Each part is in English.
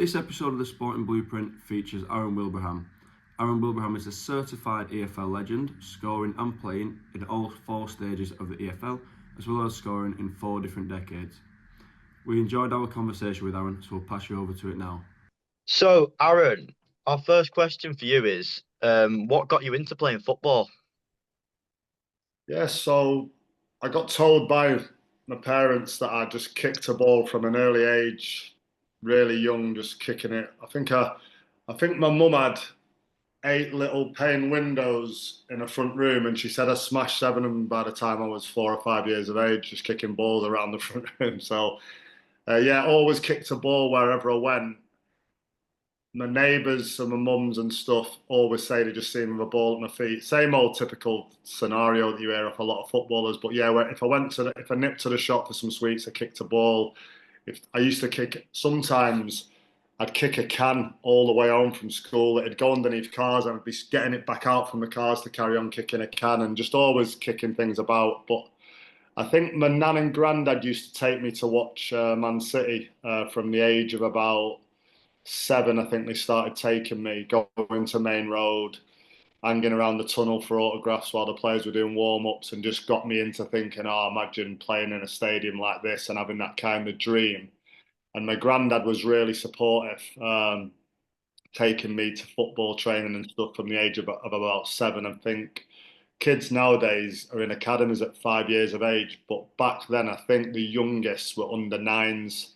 This episode of the Sporting Blueprint features Aaron Wilbraham. Aaron Wilbraham is a certified EFL legend, scoring and playing in all four stages of the EFL, as well as scoring in 4 different decades. We enjoyed our conversation with Aaron, so we'll pass you over to it now. So, Aaron, our first question for you is, what got you into playing football? Yeah, so I got told by my parents that I just kicked a ball from an early age, really young, just kicking it. I think my mum had 8 little pane windows in a front room, and she said I smashed 7 of them by the time I was 4 or 5 years of age, just kicking balls around the front room. So, yeah, always kicked a ball wherever I went. My neighbours and my mums and stuff always say they just see me with a ball at my feet. Same old typical scenario that you hear of a lot of footballers. But yeah, if I nipped to the shop for some sweets, I kicked a ball. If I used to kick, sometimes I'd kick a can all the way home from school. It'd go underneath cars, and I'd be getting it back out from the cars to carry on kicking a can, and just always kicking things about. But I think my nan and granddad used to take me to watch Man City from the age of about 7. I think they started taking me, going to Main Road, hanging around the tunnel for autographs while the players were doing warm-ups, and just got me into thinking, oh, imagine playing in a stadium like this and having that kind of dream. And my granddad was really supportive, taking me to football training and stuff from the age of about 7. I think kids nowadays are in academies at 5 years of age, but back then I think the youngest were under 9s.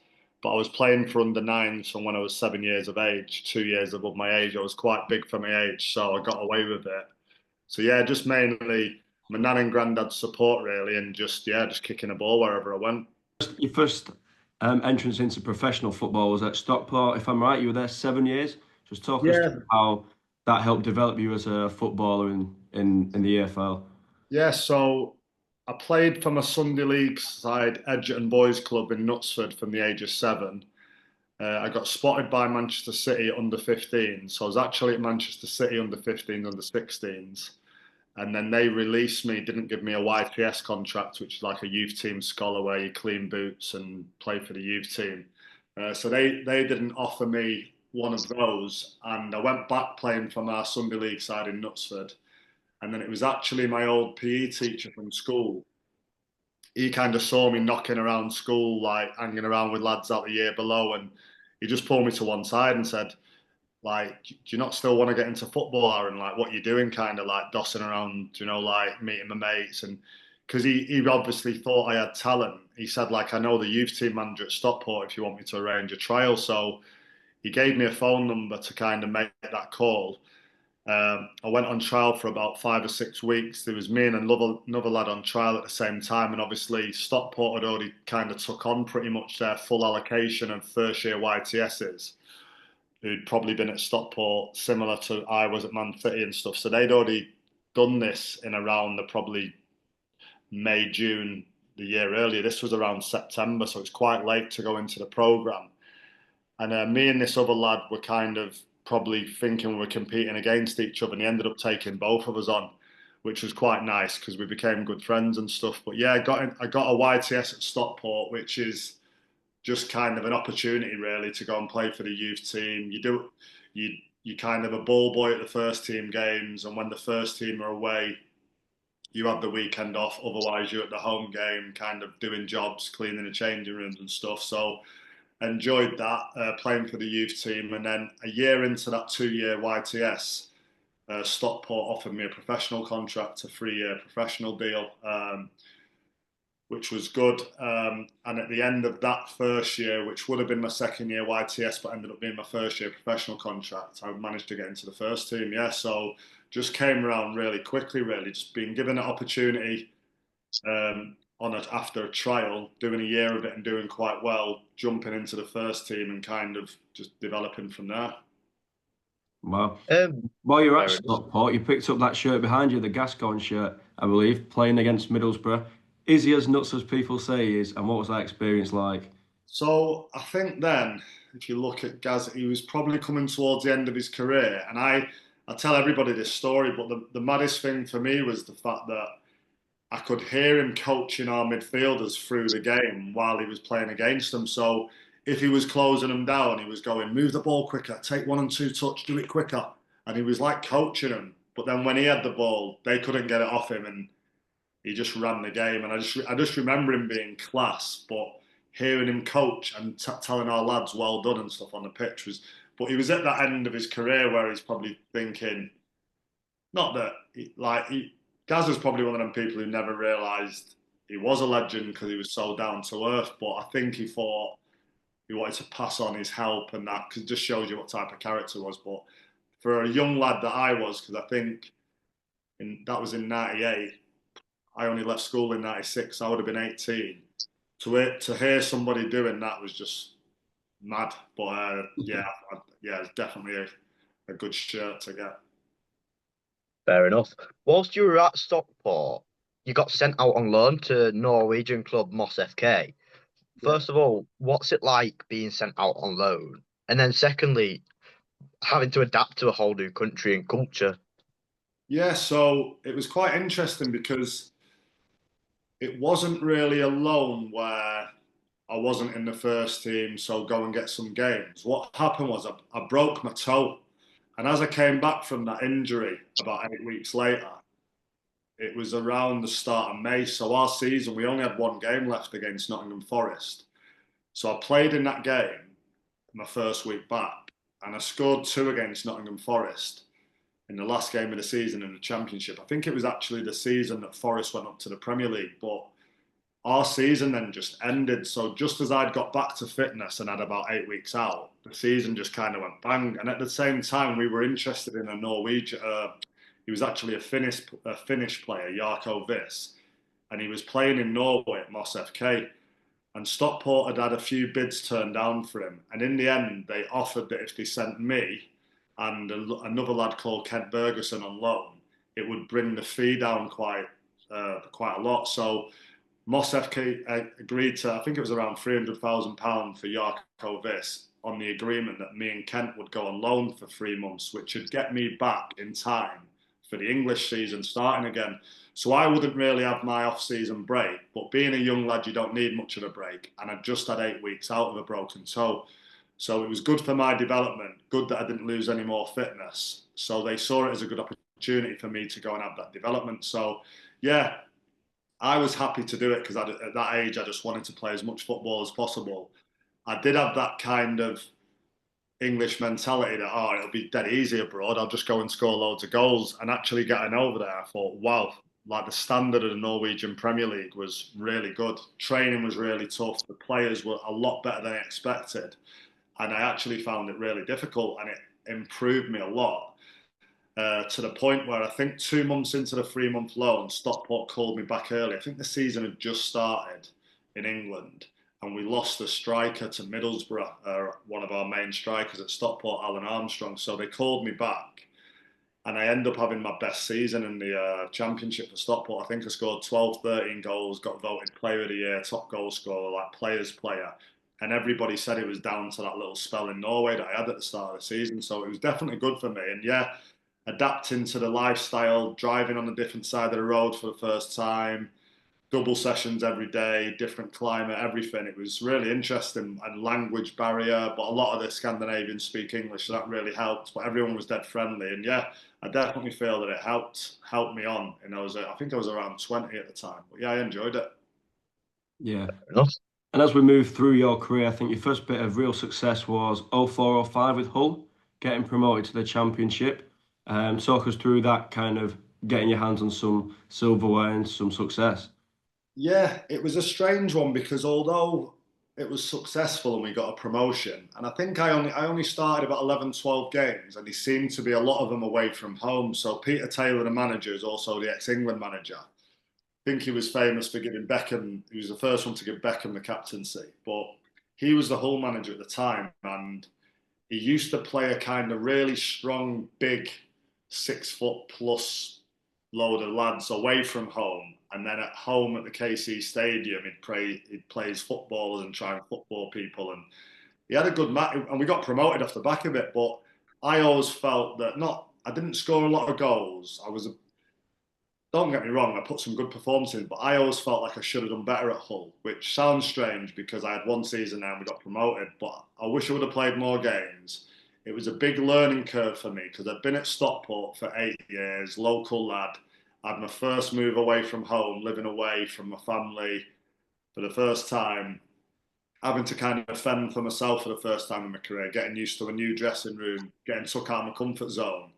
But I was playing for under 9s from when I was 7 years of age, 2 years above my age. I was quite big for my age, so I got away with it. So yeah, just mainly my nan and granddad's support really, and just kicking a ball wherever I went. Your first entrance into professional football was at Stockport, if I'm right. You were there 7 years. Just talk us Yeah, through how that helped develop you as a footballer in the EFL. yeah. So I played for my Sunday League side, Edgerton Boys Club in Knutsford from the age of 7. I got spotted by Manchester City under 15s. So I was actually at Manchester City under 15s, under 16s. And then they released me, didn't give me a YTS contract, which is like a youth team scholar where you clean boots and play for the youth team. So they didn't offer me one of those. And I went back playing from our Sunday League side in Knutsford. And then it was actually my old PE teacher from school. He kind of saw me knocking around school, like hanging around with lads out the year below. And he just pulled me to one side and said, like, do you not still want to get into football, Aaron? Like, what you doing, kind of like dossing around, like meeting my mates? And because he obviously thought I had talent, he said, like, I know the youth team manager at Stockport if you want me to arrange a trial. So he gave me a phone number to kind of make that call. I went on trial for about 5 or 6 weeks. There was me and another lad on trial at the same time, and obviously Stockport had already kind of took on pretty much their full allocation of first year YTSs, who'd probably been at Stockport similar to I was at Man City and stuff. So they'd already done this in around the probably May, June the year earlier. This was around September, so it's quite late to go into the programme. And me and this other lad were kind of probably thinking we were competing against each other, and he ended up taking both of us on, which was quite nice because we became good friends and stuff. But yeah, I got a YTS at Stockport, which is just kind of an opportunity really to go and play for the youth team. You kind of a ball boy at the first team games, and when the first team are away, you have the weekend off. Otherwise, you're at the home game, kind of doing jobs, cleaning the changing rooms and stuff. So enjoyed that playing for the youth team, and then a year into that 2-year YTS, Stockport offered me a professional contract, a 3-year professional deal. Which was good. And at the end of that first year, which would have been my second year YTS, but ended up being my first year professional contract, I managed to get into the first team. Yeah, so just came around really quickly, really, just being given an opportunity after a trial, doing a year of it and doing quite well, jumping into the first team and kind of just developing from there. Wow. Um, While you're at Aaron, Stockport, you picked up that shirt behind you, the Gascoigne shirt, I believe, playing against Middlesbrough. Is he as nuts as people say he is? And what was that experience like? So I think then, if you look at Gaz, he was probably coming towards the end of his career. And I tell everybody this story, but the maddest thing for me was the fact that I could hear him coaching our midfielders through the game while he was playing against them. So if he was closing them down, he was going, move the ball quicker, take 1 and 2 touch, do it quicker. And he was like coaching them. But then when he had the ball, they couldn't get it off him, and he just ran the game. And I just remember him being class, but hearing him coach and telling our lads well done and stuff on the pitch was. But he was at that end of his career where he's probably thinking, not that Gaz was probably one of them people who never realised he was a legend because he was so down to earth. But I think he thought he wanted to pass on his help and that, because it just shows you what type of character he was. But for a young lad that I was, because I think that was in '98, I only left school in '96, I would have been 18. To hear somebody doing that was just mad. But yeah, it's definitely a good shirt to get. Fair enough. Whilst you were at Stockport, you got sent out on loan to Norwegian club Moss FK. First of all, what's it like being sent out on loan? And then secondly, having to adapt to a whole new country and culture. Yeah, so it was quite interesting because it wasn't really a loan where I wasn't in the first team, so go and get some games. What happened was I broke my toe. And as I came back from that injury about 8 weeks later, it was around the start of May. So our season, we only had 1 game left against Nottingham Forest. So I played in that game my first week back, and I scored 2 against Nottingham Forest in the last game of the season in the Championship. I think it was actually the season that Forest went up to the Premier League, but our season then just ended. So just as I'd got back to fitness and had about 8 weeks out, the season just kind of went bang. And at the same time, we were interested in a Norwegian. He was actually a Finnish player, Jarkko Viss, and he was playing in Norway at Moss FK. And Stockport had a few bids turned down for him. And in the end, they offered that if they sent me and another lad called Kent Bergerson on loan, it would bring the fee down quite a lot. So Moss FK agreed to, I think it was around £300,000 for Jarkko Viss on the agreement that me and Kent would go on loan for 3 months, which would get me back in time for the English season starting again. So I wouldn't really have my off-season break, but being a young lad, you don't need much of a break. And I just had 8 weeks out of a broken toe. So it was good for my development, good that I didn't lose any more fitness. So they saw it as a good opportunity for me to go and have that development. So yeah, I was happy to do it because at that age, I just wanted to play as much football as possible. I did have that kind of English mentality that, it'll be dead easy abroad. I'll just go and score loads of goals. And actually getting over there, I thought, wow, like the standard of the Norwegian Premier League was really good. Training was really tough. The players were a lot better than I expected. And I actually found it really difficult, and it improved me a lot. To the point where I think 2 months into the 3 month loan, Stockport called me back early. I think the season had just started in England, and we lost a striker to Middlesbrough, one of our main strikers at Stockport, Alan Armstrong. So they called me back, and I ended up having my best season in the Championship for Stockport. I think I scored 12, 13 goals, got voted Player of the Year, top goal scorer, like Players Player. And everybody said it was down to that little spell in Norway that I had at the start of the season. So it was definitely good for me. And yeah, adapting to the lifestyle, driving on a different side of the road for the first time, double sessions every day, different climate, everything. It was really interesting, and language barrier, but a lot of the Scandinavians speak English, so that really helped. But everyone was dead friendly, and yeah, I definitely feel that it helped me on. And I think I was around 20 at the time, but yeah, I enjoyed it. Yeah. And as we move through your career, I think your first bit of real success was 04-05 with Hull, getting promoted to the Championship. Talk us through that, kind of getting your hands on some silverware and some success. Yeah, it was a strange one because although it was successful and we got a promotion, and I think I only started about 11, 12 games, and he seemed to be a lot of them away from home. So Peter Taylor, the manager, is also the ex-England manager. I think he was famous for giving Beckham, he was the first one to give Beckham the captaincy, but he was the Hull manager at the time, and he used to play a kind of really strong, big, 6 foot plus load of lads away from home. And then at home at the KC Stadium, he'd play his footballers and try and football people. And he had a good match, and we got promoted off the back of it. But I always felt that I didn't score a lot of goals. don't get me wrong, I put some good performances in, but I always felt like I should have done better at Hull, which sounds strange because I had one season now and we got promoted, but I wish I would have played more games. It was a big learning curve for me because I'd been at Stockport for 8 years, local lad. I had my first move away from home, living away from my family for the first time, having to kind of fend for myself for the first time in my career, getting used to a new dressing room, getting took out of my comfort zone.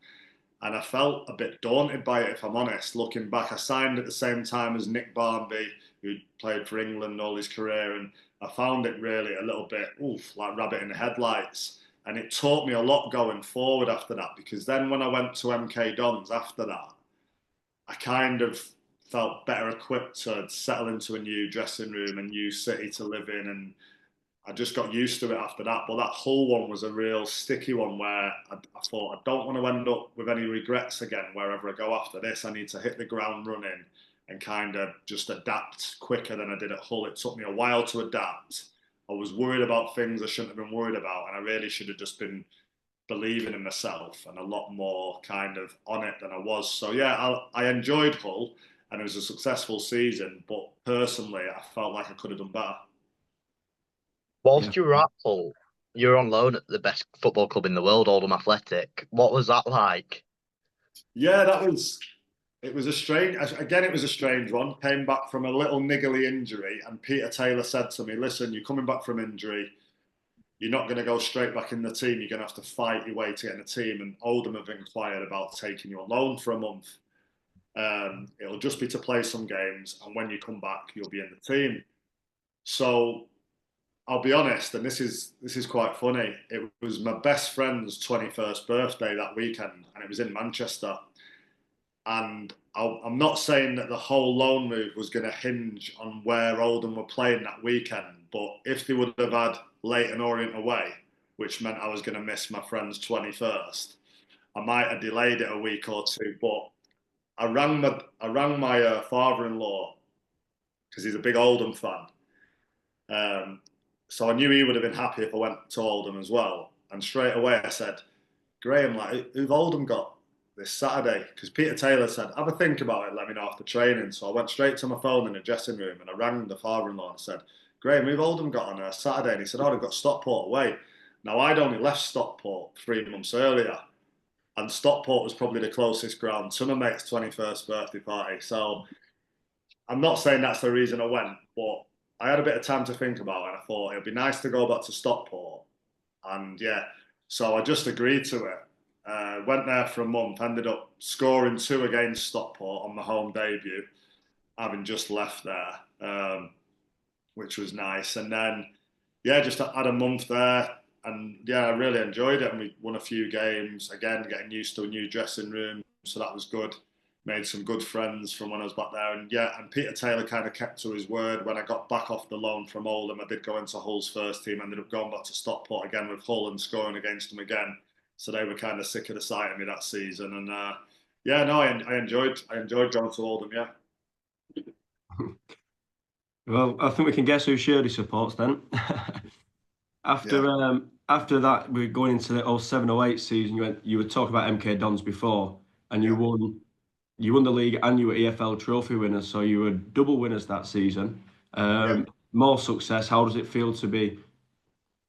And I felt a bit daunted by it, if I'm honest. Looking back, I signed at the same time as Nick Barmby, who played for England all his career, and I found it really a little bit, like rabbit in the headlights. And it taught me a lot going forward after that, because then when I went to MK Dons after that, I kind of felt better equipped to settle into a new dressing room, a new city to live in, and I just got used to it after that. But that Hull one was a real sticky one where I thought I don't want to end up with any regrets again wherever I go after this. I need to hit the ground running and kind of just adapt quicker than I did at Hull. It took me a while to adapt. I was worried about things I shouldn't have been worried about, and I really should have just been believing in myself and a lot more kind of on it than I was. So yeah, I enjoyed Hull and it was a successful season, but personally I felt like I could have done better. Yeah. Whilst you were at Hull, you were on loan at the best football club in the world, Oldham Athletic. What was that like? Yeah, it was a strange one. Came back from a little niggly injury, and Peter Taylor said to me, "Listen, you're coming back from injury. You're not going to go straight back in the team. You're going to have to fight your way to get in the team." And Oldham have inquired about taking you on loan for a month. It'll just be to play some games, and when you come back, you'll be in the team. So I'll be honest, and this is quite funny. It was my best friend's 21st birthday that weekend, and it was in Manchester. And I'm not saying that the whole loan move was going to hinge on where Oldham were playing that weekend, but if they would have had Leyton Orient away, which meant I was going to miss my friend's 21st, I might have delayed it a week or two. But I rang my father-in-law because he's a big Oldham fan. So I knew he would have been happy if I went to Oldham as well. And straight away I said, "Graham, like, who've Oldham got this Saturday?" Because Peter Taylor said, "Have a think about it, let me know after training." So I went straight to my phone in the dressing room and I rang the father-in-law and said, "Graham, who've Oldham got on Saturday?" And he said, "Oh, they've got Stockport away." Now, I'd only left Stockport 3 months earlier, and Stockport was probably the closest ground to my mate's 21st birthday party. So I'm not saying that's the reason I went, but I had a bit of time to think about it and I thought it'd be nice to go back to Stockport. And yeah, so I just agreed to it. Went there for a month, ended up scoring 2 against Stockport on my home debut, having just left there, which was nice. And then, yeah, just had a month there. And yeah, I really enjoyed it. And we won a few games, again, getting used to a new dressing room. So that was good. Made some good friends from when I was back there. And yeah, and Peter Taylor kind of kept to his word. When I got back off the loan from Oldham, I did go into Hull's first team, ended up going back to Stockport again with Hull and scoring against them again. So they were kind of sick of the sight of me that season. And yeah, no, I enjoyed going to Oldham, yeah. Well, I think we can guess who Shirley supports then. After that, we're going into the 07-08 season. You were talking about MK Dons before, and you won the league and you were EFL trophy winners, so you were double winners that season. More success. How does it feel to be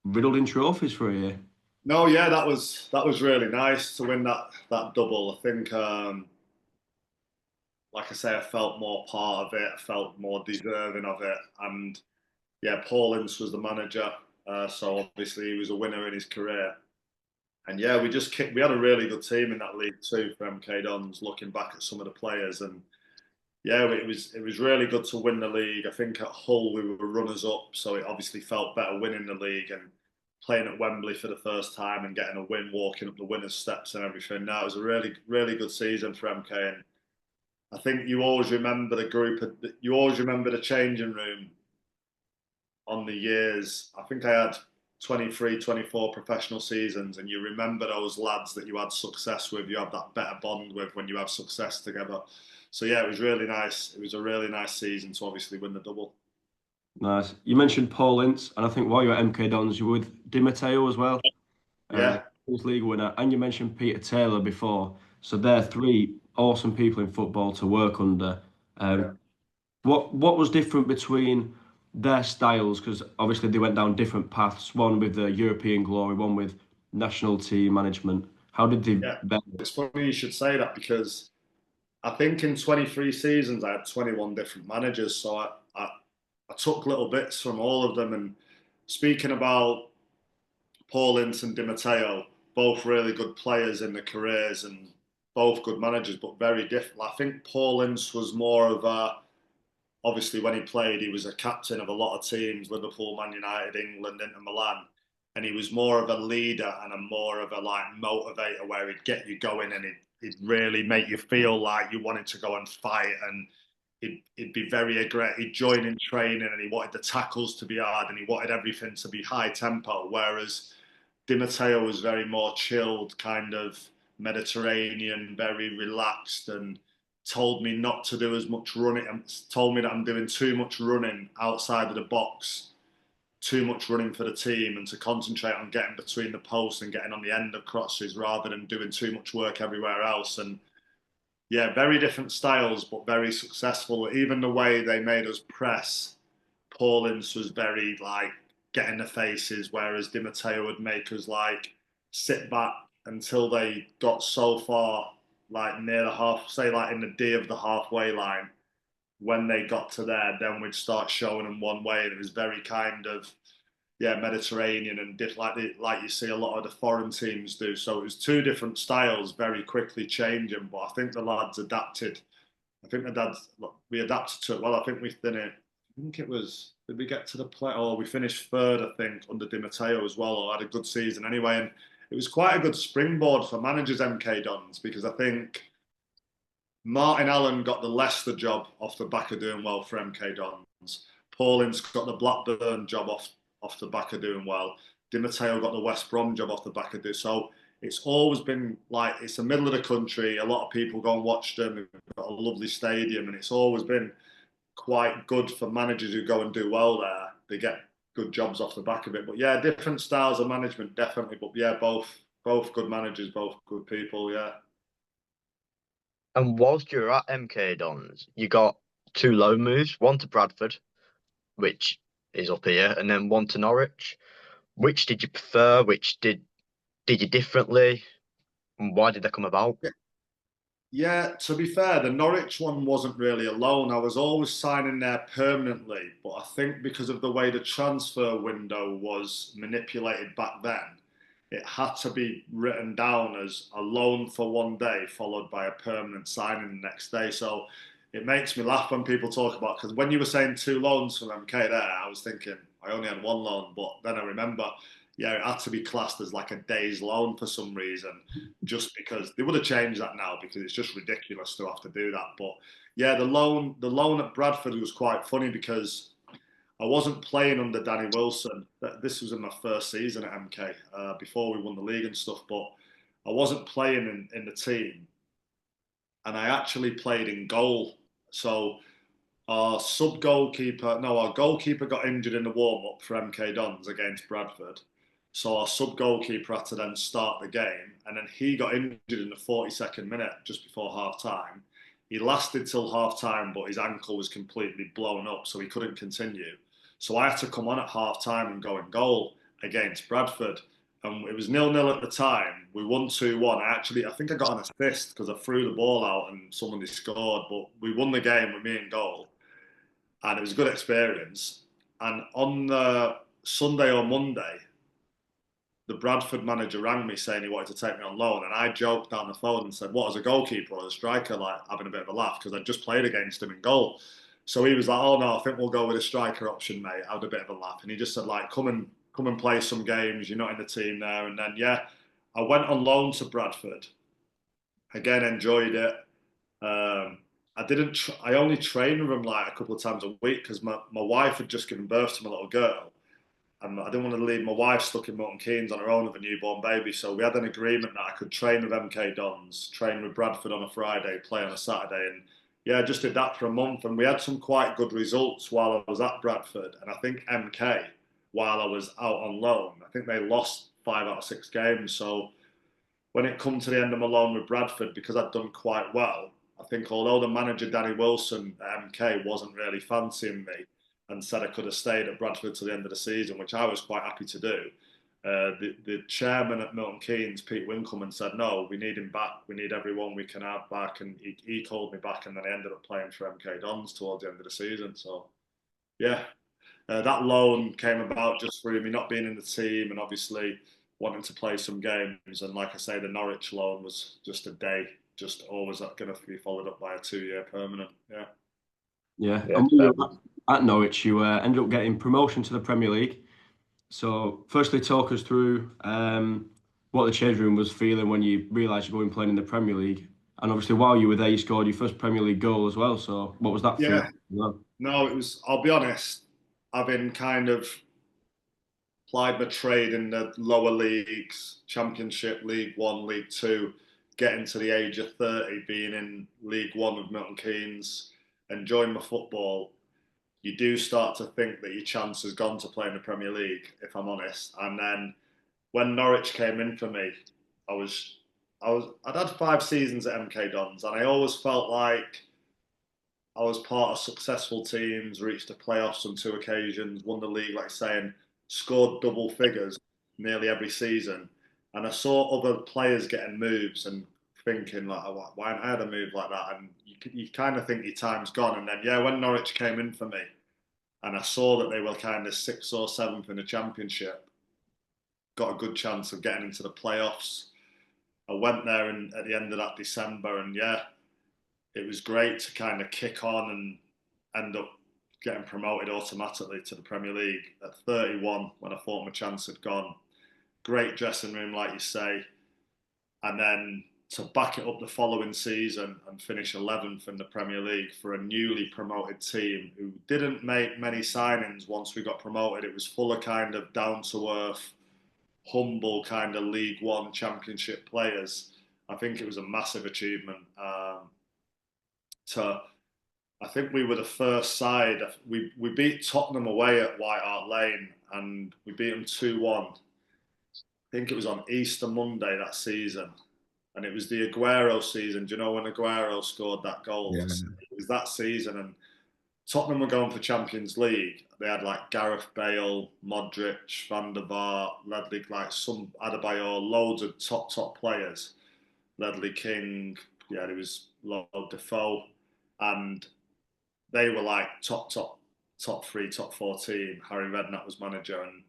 riddled in trophies for a year? No, yeah, that was really nice to win that double. I think, like I say, I felt more part of it. I felt more deserving of it. And yeah, Paul Ince was the manager, so obviously he was a winner in his career. And yeah, we had a really good team in that league too for MK Dons. Looking back at some of the players, and yeah, it was really good to win the league. I think at Hull we were runners up, so it obviously felt better winning the league and playing at Wembley for the first time and getting a win, walking up the winners' steps and everything. Now it was a really, really good season for MK, and I think you always remember the group. You always remember the changing room on the years. I think I had 23, 24 professional seasons, and you remember those lads that you had success with, you have that better bond with when you have success together. So yeah, it was really nice. It was a really nice season to obviously win the double. Nice. You mentioned Paul Ince, and I think while you were at MK Dons, you were with Di Matteo as well. Yeah. League winner, and you mentioned Peter Taylor before. So they're 3 awesome people in football to work under. Yeah. What was different between their styles? Because obviously they went down different paths. One with the European glory, one with national team management. How did they Yeah. vary? It's funny you should say that because I think in 23 seasons I had 21 different managers, so I took little bits from all of them. And speaking about Paul Ince and Di Matteo, both really good players in their careers and both good managers, but very different. I think Paul Ince was more of a, obviously when he played, he was a captain of a lot of teams, Liverpool, Man United, England, Inter Milan. And he was more of a leader and a more of a like motivator where he'd get you going and he'd really make you feel like you wanted to go and fight, and he'd be very aggressive. He'd join in training and he wanted the tackles to be hard and he wanted everything to be high tempo. Whereas Di Matteo was very more chilled, kind of Mediterranean, very relaxed, and told me not to do as much running, and told me that I'm doing too much running outside of the box, too much running for the team, and to concentrate on getting between the posts and getting on the end of crosses rather than doing too much work everywhere else. And yeah, very different styles, but very successful. Even the way they made us press, Paul Ince was very like get in the faces, whereas Di Matteo would make us like sit back until they got so far, like near the half, say like in the D of the halfway line. When they got to there, then we'd start showing them one way, and it was very kind of Mediterranean and like you see a lot of the foreign teams do. So it was two different styles, very quickly changing. But I think the lads adapted. I think we adapted to it well. I think we did it. I think it was, did we get to the play? Oh, we finished third, I think, under Di Matteo as well. Or had a good season anyway, and it was quite a good springboard for managers MK Dons, because I think Martin Allen got the Leicester job off the back of doing well for MK Dons. Paul Ince got the Blackburn job off the back of doing well. Di Matteo got the West Brom job off the back of doing so. It's always been like, it's the middle of the country. A lot of people go and watch them. We've got a lovely stadium, and it's always been quite good for managers who go and do well there. They get good jobs off the back of it. But yeah, different styles of management, definitely. But yeah, both good managers, both good people. Yeah. And whilst you were at MK Dons, you got two loan moves, one to Bradford, which is up here, and then one to Norwich. Which did you prefer? Which did you differently? And why did they come about? Yeah, to be fair, the Norwich one wasn't really a loan. I was always signing there permanently, but I think because of the way the transfer window was manipulated back then, it had to be written down as a loan for one day, followed by a permanent signing the next day. So it makes me laugh when people talk about, because when you were saying two loans from MK there, I was thinking I only had one loan, but then I remember, yeah, it had to be classed as like a day's loan for some reason, just because they would have changed that now, because it's just ridiculous to have to do that. But yeah, the loan at Bradford was quite funny because I wasn't playing under Danny Wilson. This was in my first season at MK, before we won the league and stuff. But I wasn't playing in the team, and I actually played in goal. So our goalkeeper got injured in the warm up for MK Dons against Bradford. So our sub goalkeeper had to then start the game, and then he got injured in the 42nd minute just before half time. He lasted till half time, but his ankle was completely blown up, so he couldn't continue. So I had to come on at half time and go in goal against Bradford. And it was 0-0 at the time. We won 2-1. I think I got an assist because I threw the ball out and someone scored. But we won the game with me in goal, and it was a good experience. And on the Sunday or Monday, the Bradford manager rang me saying he wanted to take me on loan, and I joked down the phone and said, "What, as a goalkeeper or a striker?" Like having a bit of a laugh because I'd just played against him in goal. So he was like, "Oh no, I think we'll go with a striker option, mate." I had a bit of a laugh, and he just said, "Like, come and play some games. You're not in the team there." And then yeah, I went on loan to Bradford. Again, enjoyed it. I didn't. I only trained with him like a couple of times a week because my wife had just given birth to my little girl, and I didn't want to leave my wife stuck in Milton Keynes on her own with a newborn baby. So we had an agreement that I could train with MK Dons, train with Bradford on a Friday, play on a Saturday, and yeah, I just did that for a month, and we had some quite good results while I was at Bradford. And I think MK, while I was out on loan, I think they lost 5 out of 6 games. So when it come to the end of my loan with Bradford, because I'd done quite well, I think although the manager Danny Wilson at MK wasn't really fancying me and said I could have stayed at Bradford till the end of the season, which I was quite happy to do, the chairman at Milton Keynes, Pete Winkleman, said, no, we need him back. We need everyone we can have back. And he called me back, and then I ended up playing for MK Dons towards the end of the season. So, yeah, that loan came about just through me not being in the team and obviously wanting to play some games. And like I say, the Norwich loan was just a day, just always going to be followed up by a 2-year permanent. Yeah. Yeah. Yeah, And when you were at Norwich, you ended up getting promotion to the Premier League. So, firstly, talk us through what the change room was feeling when you realised you're going playing in the Premier League. And obviously, while you were there, you scored your first Premier League goal as well. So, what was that Yeah. feeling? Well, No, it was, I'll be honest, having kind of plied my trade in the lower leagues, Championship, League One, League Two, getting to the age of 30, being in League One with Milton Keynes, enjoying my football, you do start to think that your chance has gone to play in the Premier League, if I'm honest. And then when Norwich came in for me, I'd had 5 seasons at MK Dons, and I always felt like I was part of successful teams, reached the playoffs on 2 occasions, won the league, like saying, scored double figures nearly every season. And I saw other players getting moves and thinking, like, oh, why haven't I had a move like that? And you kind of think your time's gone. And then, yeah, when Norwich came in for me, and I saw that they were kind of 6th or 7th in the Championship, got a good chance of getting into the playoffs. I went there at the end of that December, and yeah, it was great to kind of kick on and end up getting promoted automatically to the Premier League at 31 when I thought my chance had gone. Great dressing room, like you say. And then to back it up the following season and finish 11th in the Premier League for a newly promoted team who didn't make many signings once we got promoted. It was full of kind of down-to-earth, humble kind of League One Championship players. I think it was a massive achievement. I think we were the first side. We beat Tottenham away at White Hart Lane, and we beat them 2-1. I think it was on Easter Monday that season, and it was the Aguero season. Do you know when Aguero scored that goal? Yeah. It was that season, and Tottenham were going for Champions League. They had like Gareth Bale, Modric, Van der Vaart, Ledley, like some Adebayor, loads of top players. Ledley King, yeah, there was Lord Defoe, and they were like top 3, top 4 team. Harry Redknapp was manager, and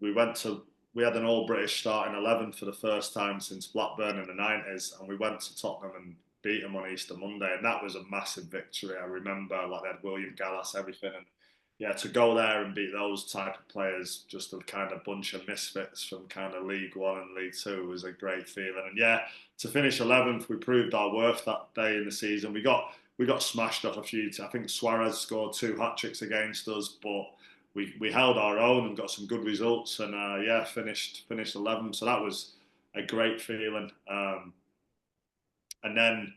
we had an all British starting 11 for the first time since Blackburn in the 90s, and we went to Tottenham and beat them on Easter Monday, and that was a massive victory. I remember, like, they had William Gallas, everything, and yeah, to go there and beat those type of players, just a kind of bunch of misfits from kind of League One and League Two, was a great feeling. And yeah, to finish 11th, we proved our worth that day in the season. We got smashed off a few. I think Suarez scored 2 hat-tricks against us, but we held our own and got some good results, and yeah, finished 11th. So that was a great feeling. And then,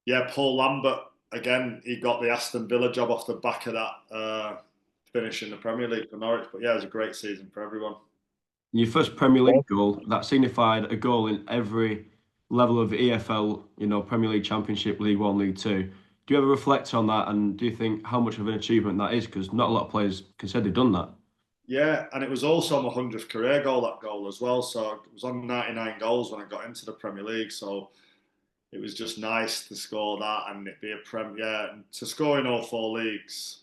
yeah, Paul Lambert, again, he got the Aston Villa job off the back of that, finishing the Premier League for Norwich. But yeah, it was a great season for everyone. your first Premier League goal, that signified a goal in every level of EFL, Premier League, Championship, League One, League Two. Do you ever reflect on that, and do you think how much of an achievement that is? Because not a lot of players can say they've done that. Yeah, and it was also my 100th career goal, that goal as well. So it was on 99 goals when I got into the Premier League. So it was just nice to score that and it be a and to score in all 4 leagues,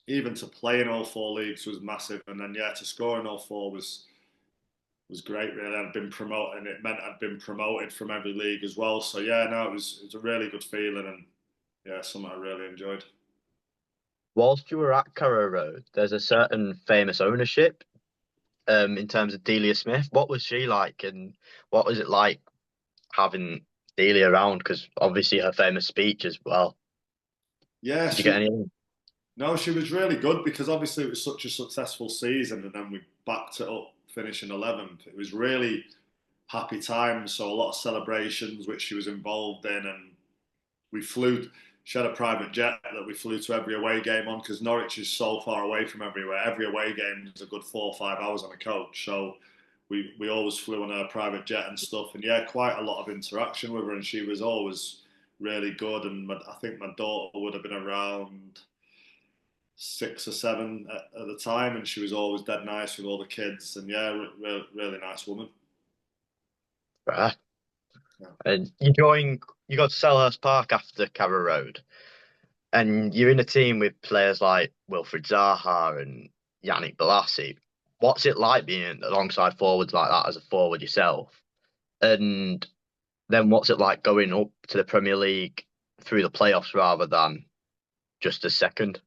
even to play in all 4 leagues was massive. And then yeah, to score in all 4 was great. Really, I'd been promoted, and it meant I'd been promoted from every league as well. So yeah, no, it was a really good feeling, and yeah, something I really enjoyed. Whilst you were at Carrow Road, there's a certain famous ownership in terms of Delia Smith. What was she like, and what was it like having Delia around? Because obviously her famous speech as well. Yeah, Did you get any? no, she was really good because obviously it was such a successful season, and then we backed it up, finishing 11th. It was really happy times, so a lot of celebrations which she was involved in, and we flew. She had a private jet that we flew to every away game on, because Norwich is so far away from everywhere. Every away game is a good 4 or 5 hours on a coach, so we always flew on her private jet and stuff, and yeah, quite a lot of interaction with her, and she was always really good. And I think my daughter would have been around 6 or 7 at the time, and she was always dead nice with all the kids, and yeah, really nice woman. Right. Yeah. And you go to Selhurst Park after Carrow Road, and you're in a team with players like Wilfried Zaha and Yannick Bolasie. What's it like being alongside forwards like that as a forward yourself? And then what's it like going up to the Premier League through the playoffs rather than just a second?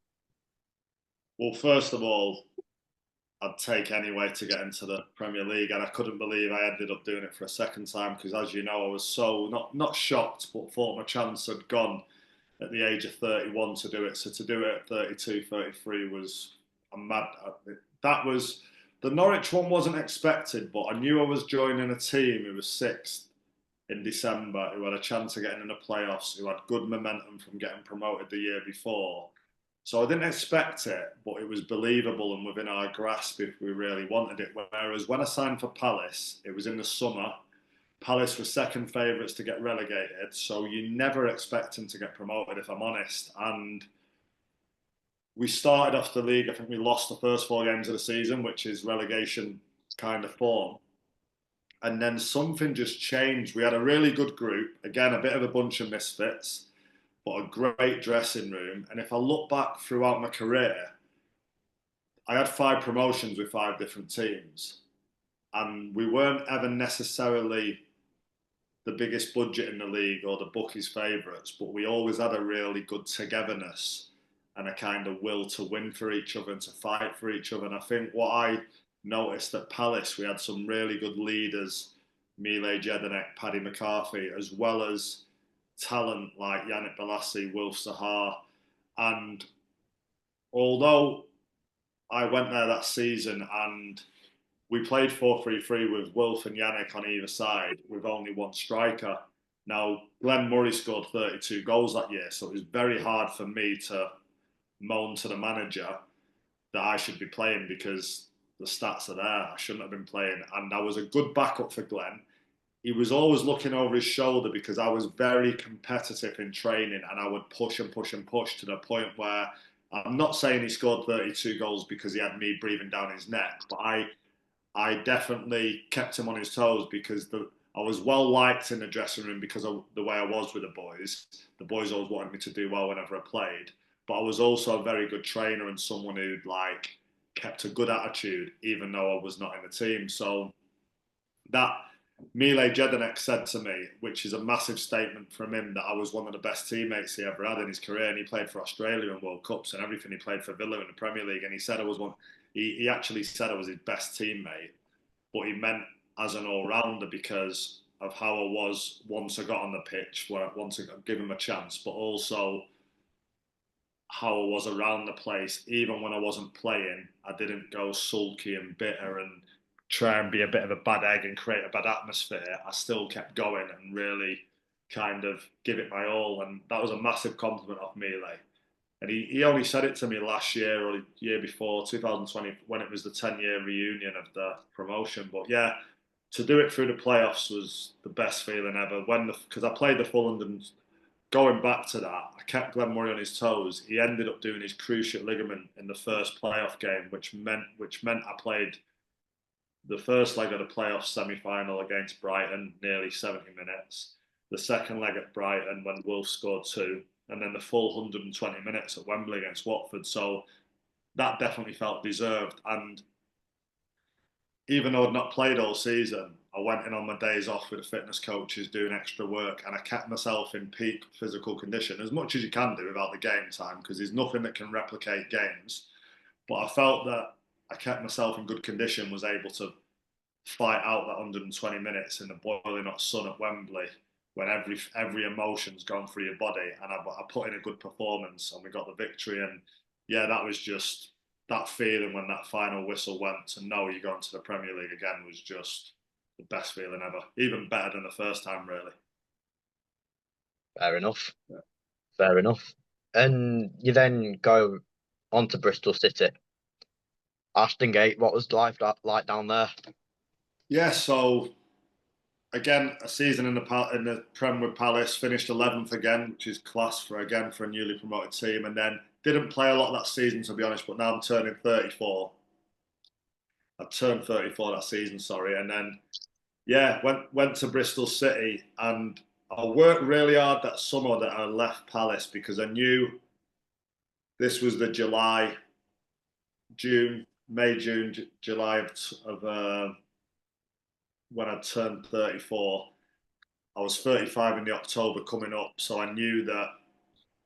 Well, first of all, I'd take anyway to get into the Premier League, and I couldn't believe I ended up doing it for a second time because, as you know, I was so not shocked, but thought my chance had gone at the age of 31 to do it. So to do it at 32, 33 was a mad. That was the Norwich one wasn't expected, but I knew I was joining a team who was sixth in December, who had a chance of getting in the playoffs, who had good momentum from getting promoted the year before. So I didn't expect it, but it was believable and within our grasp if we really wanted it. Whereas when I signed for Palace, it was in the summer. Palace were second favourites to get relegated, so you never expect them to get promoted, if I'm honest. And we started off the league, I think we lost the first 4 games of the season, which is relegation kind of form. And then something just changed. We had a really good group, again, a bit of a bunch of misfits, but a great dressing room. And if I look back throughout my career, I had 5 promotions with 5 different teams. And we weren't ever necessarily the biggest budget in the league or the bookies' favourites, but we always had a really good togetherness and a kind of will to win for each other and to fight for each other. And I think what I noticed at Palace, we had some really good leaders, Mile Jedinek, Paddy McCarthy, as well as talent like Yannick Bolasie, Wilf Zaha. And although I went there that season and we played 4-3-3 with Wilf and Yannick on either side with only one striker. Now, Glenn Murray scored 32 goals that year, so it was very hard for me to moan to the manager that I should be playing because the stats are there. I shouldn't have been playing. And I was a good backup for Glenn. He was always looking over his shoulder because I was very competitive in training and I would push and push and push to the point where I'm not saying he scored 32 goals because he had me breathing down his neck, but I definitely kept him on his toes because I was well liked in the dressing room because of the way I was with the boys. The boys always wanted me to do well whenever I played. But I was also a very good trainer and someone who'd kept a good attitude, even though I was not in the team. So that Mile Jedinek said to me, which is a massive statement from him, that I was one of the best teammates he ever had in his career. And he played for Australia in World Cups and everything. He played for Villa in the Premier League. And he said I was one. He actually said I was his best teammate, but he meant as an all-rounder because of how I was once I got on the pitch, once I got given a chance, but also how I was around the place. Even when I wasn't playing, I didn't go sulky and bitter and try and be a bit of a bad egg and create a bad atmosphere. I still kept going and really kind of give it my all. And that was a massive compliment off Mile. And he only said it to me last year or the year before, 2020, when it was the 10-year reunion of the promotion. But yeah, to do it through the playoffs was the best feeling ever. Because I played the full and going back to that, I kept Glenn Murray on his toes. He ended up doing his cruciate ligament in the first playoff game, which meant I played the first leg of the playoff semi-final against Brighton, nearly 70 minutes. The second leg at Brighton when Wolf scored 2. And then the full 120 minutes at Wembley against Watford. So that definitely felt deserved. And even though I'd not played all season, I went in on my days off with the fitness coaches doing extra work and I kept myself in peak physical condition as much as you can do without the game time because there's nothing that can replicate games. But I felt that I kept myself in good condition, was able to fight out that 120 minutes in the boiling hot sun at Wembley when every emotion's gone through your body, and I put in a good performance and we got the victory. And yeah, that was just that feeling when that final whistle went to know you're going to the Premier League again was just the best feeling ever, even better than the first time, really. Fair enough. Yeah. Fair enough. And you then go on to Bristol City. Ashton Gate, what was life like down there? Yeah, so again, a season in the Prem with Palace, finished 11th again, which is class for a newly promoted team, and then didn't play a lot that season to be honest. But now I'm turning 34. I turned 34 that season, sorry, and then yeah, went to Bristol City, and I worked really hard that summer that I left Palace because I knew this was the July of when I turned 34. I was 35 in the October coming up, so I knew that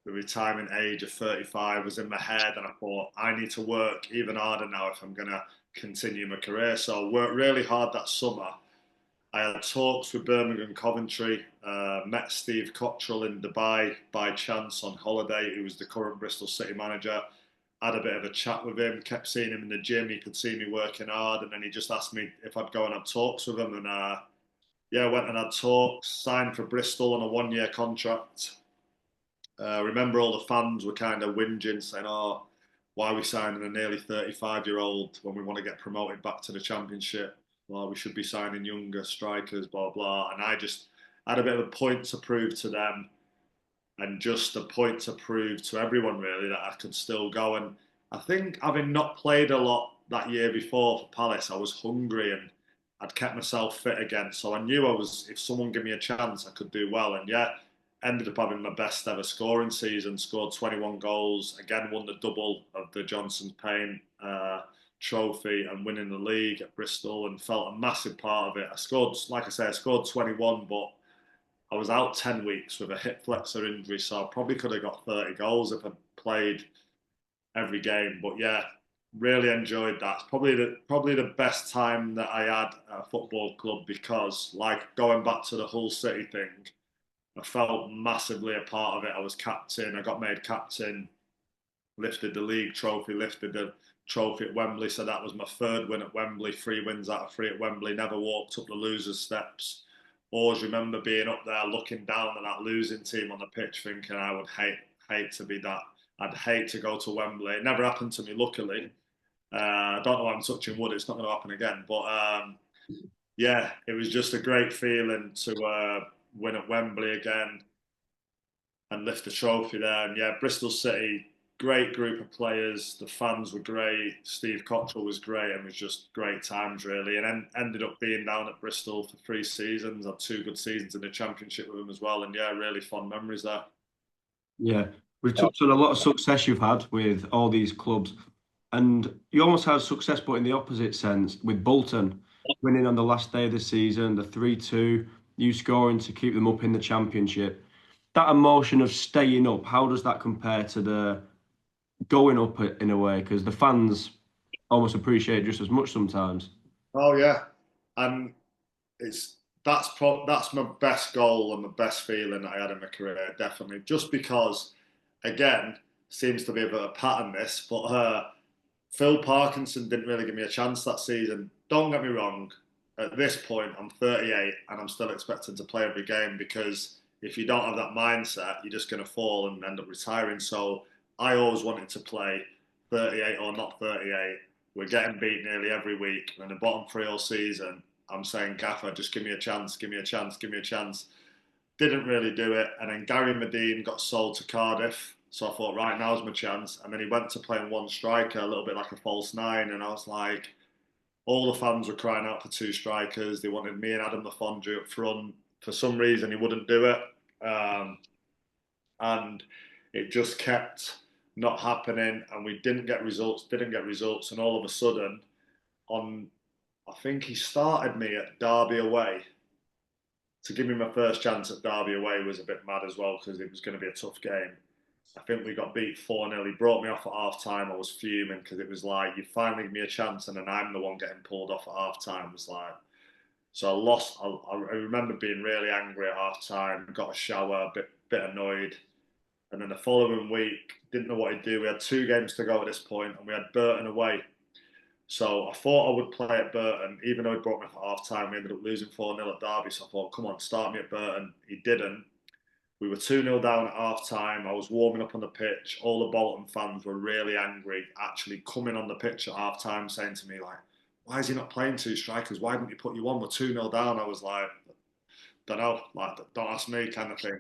the retirement age of 35 was in my head, and I thought I need to work even harder now if I'm going to continue my career. So I worked really hard that summer. I had talks with Birmingham Coventry, met Steve Cottrell in Dubai by chance on holiday, who was the current Bristol City manager. Had a bit of a chat with him, kept seeing him in the gym. He could see me working hard, and then he just asked me if I'd go and have talks with him. And yeah, went and had talks, signed for Bristol on a 1-year contract. Remember all the fans were kind of whinging, saying, oh, why are we signing a nearly 35-year-old when we want to get promoted back to the Championship? Well, we should be signing younger strikers, blah, blah. And I just had a bit of a point to prove to them, and just a point to prove to everyone, really, that I could still go. And I think having not played a lot that year before for Palace, I was hungry and I'd kept myself fit again. So I knew if someone gave me a chance, I could do well. And yeah, ended up having my best ever scoring season, scored 21 goals, again won the double of the Johnson's Paint trophy and winning the league at Bristol, and felt a massive part of it. I scored, like I say, I scored 21, but I was out 10 weeks with a hip flexor injury, so I probably could have got 30 goals if I'd played every game. But yeah, really enjoyed that. It's probably the best time that I had at a football club, because, like, going back to the Hull City thing, I felt massively a part of it. I was captain. I got made captain, lifted the league trophy, lifted the trophy at Wembley. So that was my third win at Wembley, 3 wins out of 3 at Wembley. Never walked up the losers' steps. Always remember being up there looking down at that losing team on the pitch, thinking I would hate to be that. I'd hate to go to Wembley. It never happened to me, luckily. I don't know why I'm touching wood. It's not going to happen again. But yeah, it was just a great feeling to win at Wembley again and lift the trophy there. And yeah, Bristol City, great group of players. The fans were great. Steve Cottrell was great, and it was just great times, really. And then ended up being down at Bristol for 3 seasons. Had 2 good seasons in the Championship with them as well. And yeah, really fond memories there. Yeah, we've touched on a lot of success you've had with all these clubs, and you almost had success, but in the opposite sense, with Bolton winning on the last day of the season, the 3-2, you scoring to keep them up in the Championship. That emotion of staying up, how does that compare to the going up in a way? Because the fans almost appreciate it just as much sometimes. Oh yeah, and that's my best goal and my best feeling I had in my career, definitely. Just because, again, seems to be a bit of a pattern this, but Phil Parkinson didn't really give me a chance that season. Don't get me wrong. At this point, I'm 38 and I'm still expecting to play every game, because if you don't have that mindset, you're just going to fall and end up retiring. So I always wanted to play, 38 or not 38. We're getting beat nearly every week. And in the bottom 3 all season, I'm saying, Gaffer, just give me a chance, give me a chance, give me a chance. Didn't really do it. And then Gary Medine got sold to Cardiff. So I thought, right, now's my chance. And then he went to playing one striker, a little bit like a false 9. And I was like, all the fans were crying out for 2 strikers. They wanted me and Adam Lafondre up front. For some reason, he wouldn't do it. And it just kept not happening. And we didn't get results. And all of a sudden, I think he started me at Derby away. To give me my first chance at Derby away was a bit mad as well, because it was going to be a tough game. I think we got beat 4-0. He brought me off at half time. I was fuming, because it was like, you finally give me a chance, and then I'm the one getting pulled off at half time. It was like, so I lost. I remember being really angry at half time. Got a shower, a bit annoyed, and then the following week didn't know what to do. We had 2 games to go at this point, and we had Burton away. So I thought I would play at Burton, even though he brought me off at half time. We ended up losing 4-0 at Derby. So I thought, come on, start me at Burton. He didn't. We were 2-0 down at half time. I was warming up on the pitch. All the Bolton fans were really angry, actually coming on the pitch at half time saying to me, like, why is he not playing two strikers? Why didn't you put you on? We're 2-0 down. I was like, don't know, like, don't ask me kind of thing.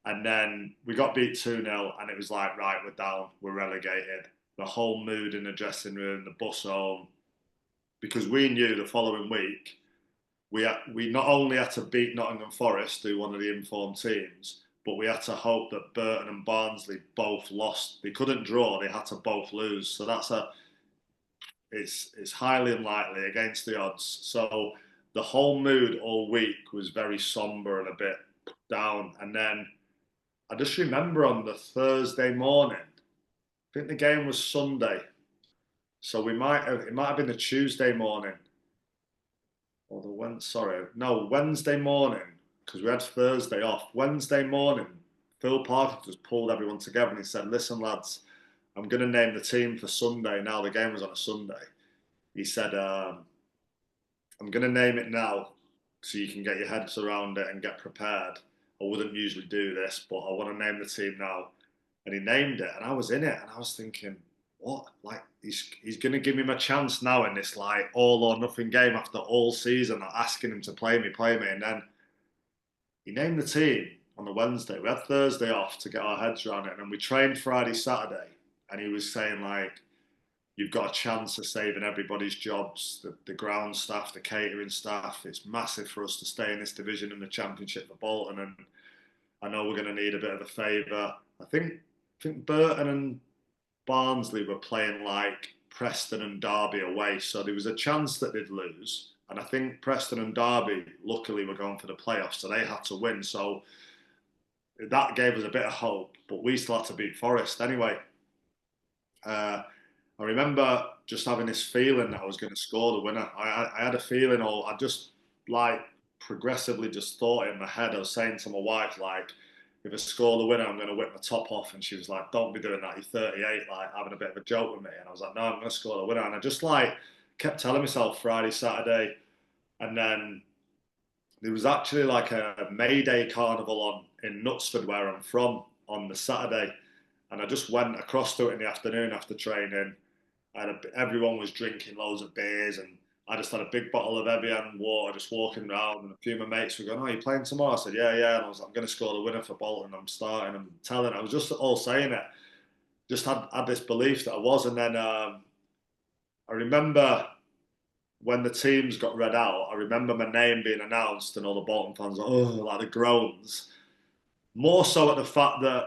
And then we got beat 2-0, and it was like, right, we're down, we're relegated. The whole mood in the dressing room, the bus home, because we knew the following week we not only had to beat Nottingham Forest, who one of the informed teams, but we had to hope that Burton and Barnsley both lost. They couldn't draw; they had to both lose. So it's highly unlikely against the odds. So the whole mood all week was very somber and a bit down. And then I just remember on the Thursday morning, I think the game was Sunday, so it might have been a Tuesday morning, or Wednesday morning, because we had Thursday off. Wednesday morning, Phil Parker just pulled everyone together and he said, "Listen, lads, I'm going to name the team for Sunday." Now the game was on a Sunday. He said, "I'm going to name it now, so you can get your heads around it and get prepared. I wouldn't usually do this, but I want to name the team now." And he named it, and I was in it, and I was thinking, what? Like, he's going to give me my chance now in this, like, all or nothing game after all season, asking him to play me. And then he named the team on the Wednesday. We had Thursday off to get our heads around it, and then we trained Friday, Saturday, and he was saying, like, you've got a chance of saving everybody's jobs, the ground staff, the catering staff. It's massive for us to stay in this division in the Championship for Bolton, and I know we're going to need a bit of a favour. I think Burton and Barnsley were playing like Preston and Derby away, so there was a chance that they'd lose. And I think Preston and Derby, luckily, were going for the playoffs, so they had to win. So that gave us a bit of hope, but we still had to beat Forest anyway. I remember just having this feeling that I was going to score the winner. I had a feeling, or I just like progressively just thought in my head. I was saying to my wife, like, if I score the winner, I'm going to whip my top off. And she was like, "Don't be doing that. You're 38, like having a bit of a joke with me." And I was like, "No, I'm going to score the winner." And I just like kept telling myself Friday, Saturday. And then there was actually like a May Day carnival on in Knutsford, where I'm from, on the Saturday. And I just went across to it in the afternoon after training. Everyone was drinking loads of beers, and I just had a big bottle of Evian water just walking around, and a few of my mates were going, "Oh, are you playing tomorrow?" I said, "Yeah, yeah." And I was like, "I'm going to score the winner for Bolton. I'm starting." I'm telling. I was just all saying it. Just had this belief that I was. And then I remember when the teams got read out, I remember my name being announced and all the Bolton fans, like the groans. More so at the fact that,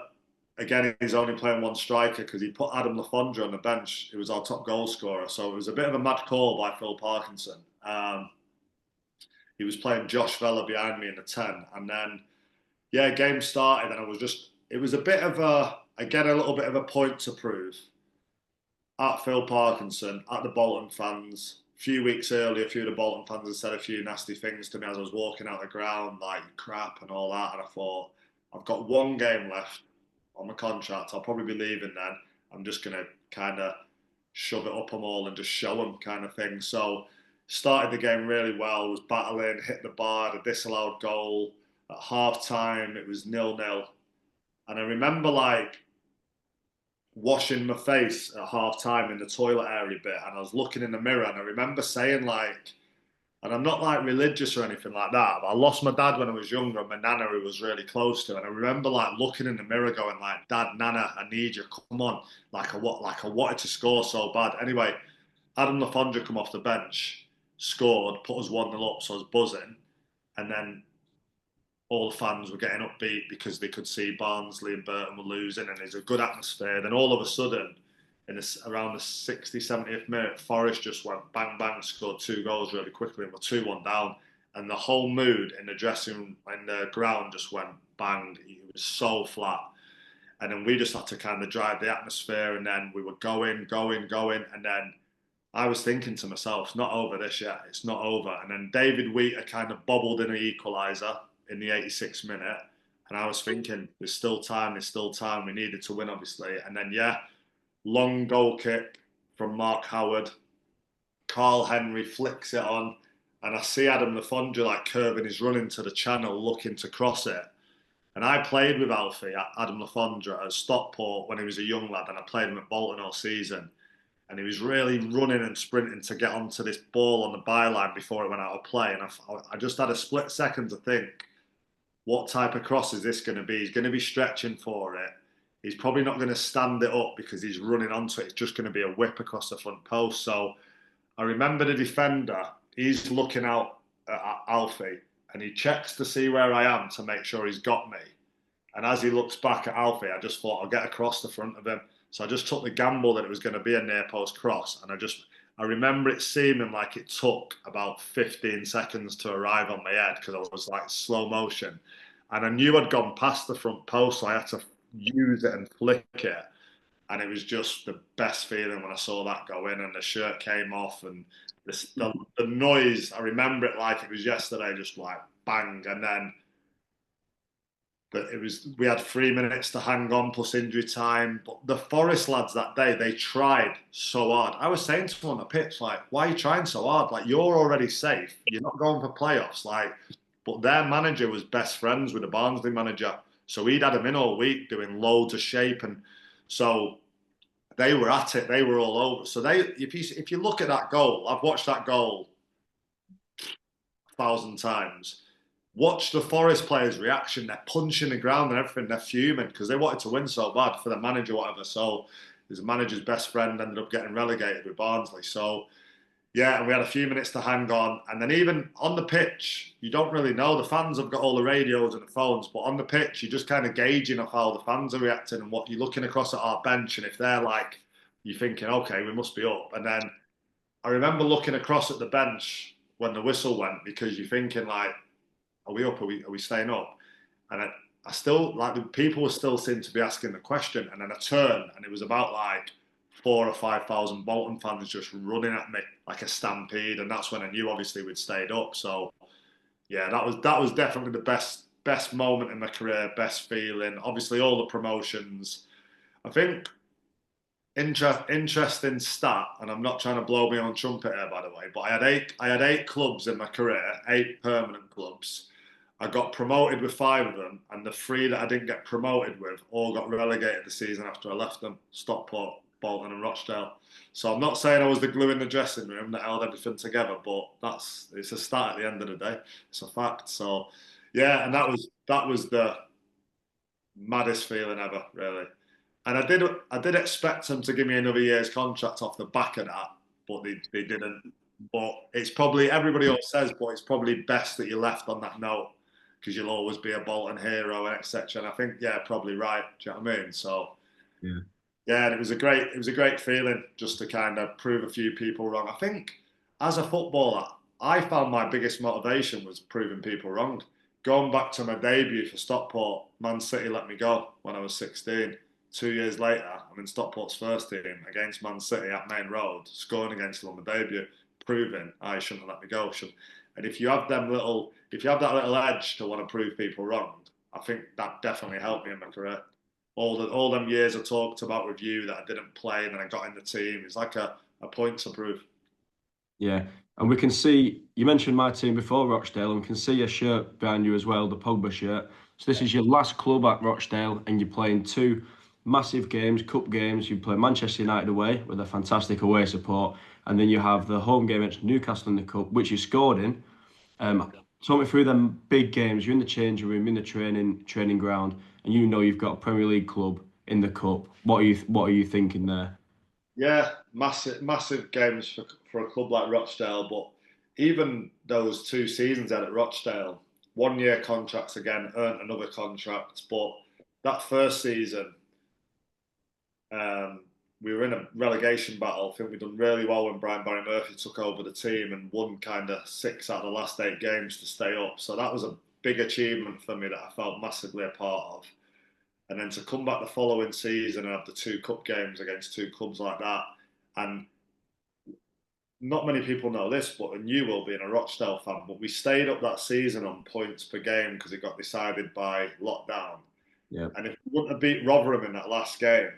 again, he's only playing one striker, because he put Adam Lafondra on the bench, who was our top goal scorer. So it was a bit of a mad call by Phil Parkinson. He was playing Josh Vella behind me in the 10. And then, yeah, game started, and it was a bit of a little bit of a point to prove at Phil Parkinson, at the Bolton fans. A few weeks earlier, a few of the Bolton fans had said a few nasty things to me as I was walking out the ground, like crap and all that. And I thought, I've got one game left on my contract. I'll probably be leaving then. I'm just going to kind of shove it up them all and just show them, kind of thing. So started the game really well, was battling, hit the bar, a disallowed goal. At half time, it was 0-0. And I remember like washing my face at half time in the toilet area bit, and I was looking in the mirror, and I remember saying, like, and I'm not like religious or anything like that, but I lost my dad when I was younger, and my nana who was really close to, and I remember like looking in the mirror going like, "Dad, Nana, I need you, come on." Like I wanted to score so bad. Anyway, Adam Lafondra come off the bench, scored, put us 1-0 up, so I was buzzing. And then all the fans were getting upbeat because they could see Barnsley and Burton were losing, and there's a good atmosphere. Then all of a sudden, around the 60th, 70th minute, Forest just went bang, bang, scored 2 goals really quickly, and we're 2-1 down. And the whole mood in the dressing room, in the ground, just went bang. It was so flat. And then we just had to kind of drive the atmosphere, and then we were going. And then I was thinking to myself, it's not over this yet. It's not over. And then David Wheater kind of bobbled in an equaliser in the 86th minute. And I was thinking, there's still time. We needed to win, obviously. And then, yeah, long goal kick from Mark Howard. Carl Henry flicks it on. And I see Adam Lafondra like curving his run into the channel, looking to cross it. And I played with Alfie, Adam Lafondra, at Stockport when he was a young lad. And I played him at Bolton all season. and he was really running and sprinting to get onto this ball on the byline before it went out of play. And I just had a split second to think, what type of cross is this going to be? He's going to be stretching for it. He's probably not going to stand it up because he's running onto it. It's just going to be a whip across the front post. So I remember the defender, he's looking out at Alfie and he checks to see where I am to make sure he's got me. And as he looks back at Alfie, I just thought I'll get across the front of him. So I just took the gamble that it was going to be a near post cross. And I remember it seeming like it took about 15 seconds to arrive on my head because I was like slow motion. And I knew I'd gone past the front post, so I had to use it and flick it. And it was just the best feeling when I saw that go in and the shirt came off and the noise. I remember it like it was yesterday, just like bang. And then we had 3 minutes to hang on plus injury time. But the Forest lads that day, they tried so hard. I was saying to them on the pitch, like, why are you trying so hard? Like, you're already safe. You're not going for playoffs. Like, but their manager was best friends with the Barnsley manager. So he'd had him in all week doing loads of shape. And so they were at it. They were all over. So if you look at that goal, I've watched that goal 1,000 times. Watch the Forest players' reaction. They're punching the ground and everything. They're fuming because they wanted to win so bad for the manager, whatever. So his manager's best friend ended up getting relegated with Barnsley. So yeah, and we had a few minutes to hang on. And then even on the pitch, you don't really know. The fans have got all the radios and the phones, but on the pitch, you're just kind of gauging of how the fans are reacting and what you're looking across at our bench. And if they're like, you're thinking, okay, we must be up. And then I remember looking across at the bench when the whistle went because you're thinking like, are we up? Are we staying up? And I still, like, the people were still seem to be asking the question. And then I turned and it was about like 4,000 or 5,000 Bolton fans just running at me like a stampede, and that's when I knew obviously we'd stayed up. So yeah, that was definitely the best moment in my career, best feeling. Obviously, all the promotions. I think interesting stat, and I'm not trying to blow my own trumpet here, by the way, but I had eight clubs in my career, 8 permanent clubs. I got promoted with 5 of them, and the 3 that I didn't get promoted with all got relegated the season after I left them: Stockport, Bolton, and Rochdale. So I'm not saying I was the glue in the dressing room that held everything together, but it's a stat at the end of the day. It's a fact. So yeah, and that was the maddest feeling ever, really. And I did expect them to give me another year's contract off the back of that, but they didn't. But it's probably, everybody always says, but it's probably best that you left on that note because you'll always be a Bolton hero and etc. And I think, yeah, probably right. Do you know what I mean? So Yeah. yeah, and it was a great feeling just to kind of prove a few people wrong. I think as a footballer, I found my biggest motivation was proving people wrong. Going back to my debut for Stockport, Man City let me go when I was 16. 2 years later, I'm in Stockport's first team against Man City at Main Road, scoring against them on the debut, proving I shouldn't have let me go. And if you have that little edge to want to prove people wrong, I think that definitely helped me in my career. All them years I talked about with you that I didn't play and then I got in the team, it's like a point to prove. Yeah, and we can see, you mentioned my team before, Rochdale, and we can see a shirt behind you as well, the Pogba shirt. So this is your last club at Rochdale, and you're playing 2 massive games, cup games. You play Manchester United away with a fantastic away support, and then you have the home game against Newcastle in the cup, which you scored in. Talk me through them big games. You're in the changing room, in the training ground, and you know you've got a Premier League club in the cup. What are you thinking there? Yeah, massive games for a club like Rochdale. But even those 2 seasons out at Rochdale, 1 year contracts again, earned another contract. But that first season, we were in a relegation battle. I think we'd done really well when Brian Barry Murphy took over the team and won kind of 6 out of the last 8 games to stay up. So that was a big achievement for me that I felt massively a part of. And then to come back the following season and have the 2 cup games against 2 clubs like that. And not many people know this, but and you will being a Rochdale fan, but we stayed up that season on points per game because it got decided by lockdown. Yeah. And if we wouldn't have beat Rotherham in that last game,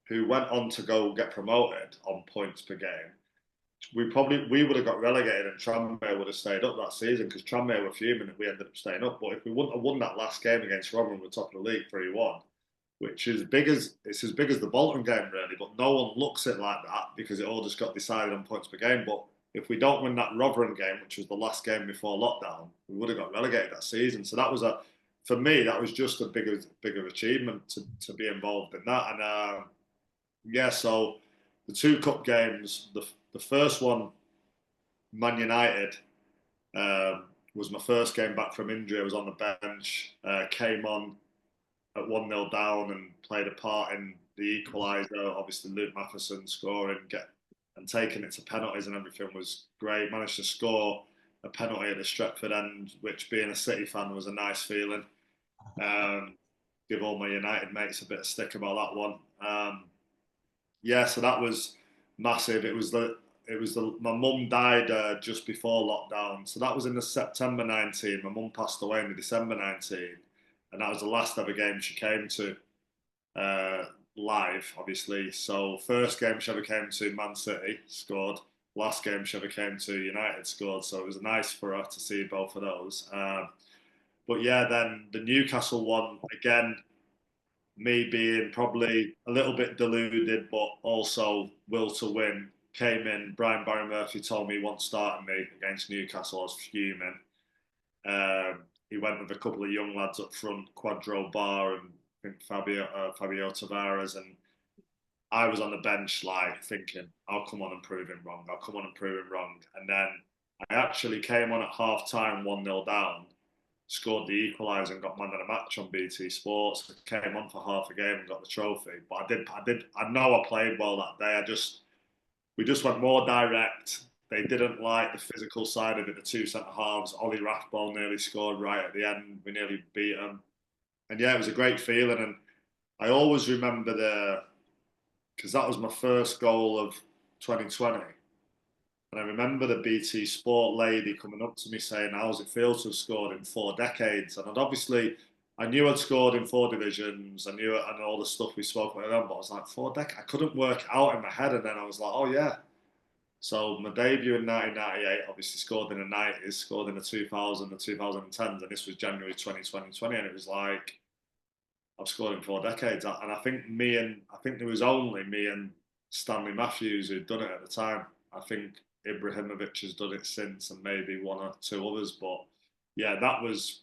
who went on to go get promoted on points per game, we would have got relegated and Tranmere would have stayed up that season because Tranmere were fuming if we ended up staying up. But if we wouldn't have won that last game against Rotherham, we're top of the league 3-1. which is big as it's as big as the Bolton game really, but no one looks at it like that because it all just got decided on points per game. But if we don't win that Rotherham game, which was the last game before lockdown, we would have got relegated that season. So that was for me, that was just a bigger achievement to be involved in that. And yeah, so the two cup games, the first one, Man United, was my first game back from injury. I was on the bench, came on at 1-0 down and played a part in the equaliser. Obviously, Luke Matheson scoring, and taking it to penalties and everything was great. Managed to score a penalty at the Stretford end, which being a City fan was a nice feeling. Give all my United mates a bit of stick about that one. Yeah, so that was massive. My mum died just before lockdown, so that was in the September 19. My mum passed away in the December 19, and that was the last ever game she came to live, obviously. So first game she ever came to, Man City scored. Last game she ever came to, United scored. So it was nice for her to see both of those. But yeah, then the Newcastle one again. Me being probably a little bit deluded, but also will to win, came in. Brian Barry Murphy told me he wasn't starting me against Newcastle. I was fuming. He went with a couple of young lads up front, Quadro Bar and I think Fabio Tavares, and I was on the bench like thinking, I'll come on and prove him wrong. I'll come on and prove him wrong. And then I actually came on at half time, 1-0 down, scored the equaliser and got man of the match on BT Sports. I came on for half a game and got the trophy. But I know I played well that day. We just went more direct. They didn't like the physical side of it, the two centre halves. Ollie Rathbone nearly scored right at the end. We nearly beat them. And yeah, it was a great feeling. And I always remember because that was my first goal of 2020. And I remember the BT Sport lady coming up to me saying, how does it feel to have scored in 4 decades? And I knew I'd scored in 4 divisions. I knew it and all the stuff we spoke about then, but I was like, 4 decades? I couldn't work it out in my head. And then I was like, oh yeah. So my debut in 1998, obviously scored in the 90s, scored in the 2000, the 2010s, and this was January 2020. And it was like, I've scored in 4 decades. And I think there was only me and Stanley Matthews who'd done it at the time. I think Ibrahimovic has done it since, and maybe 1 or 2 others. But yeah, that was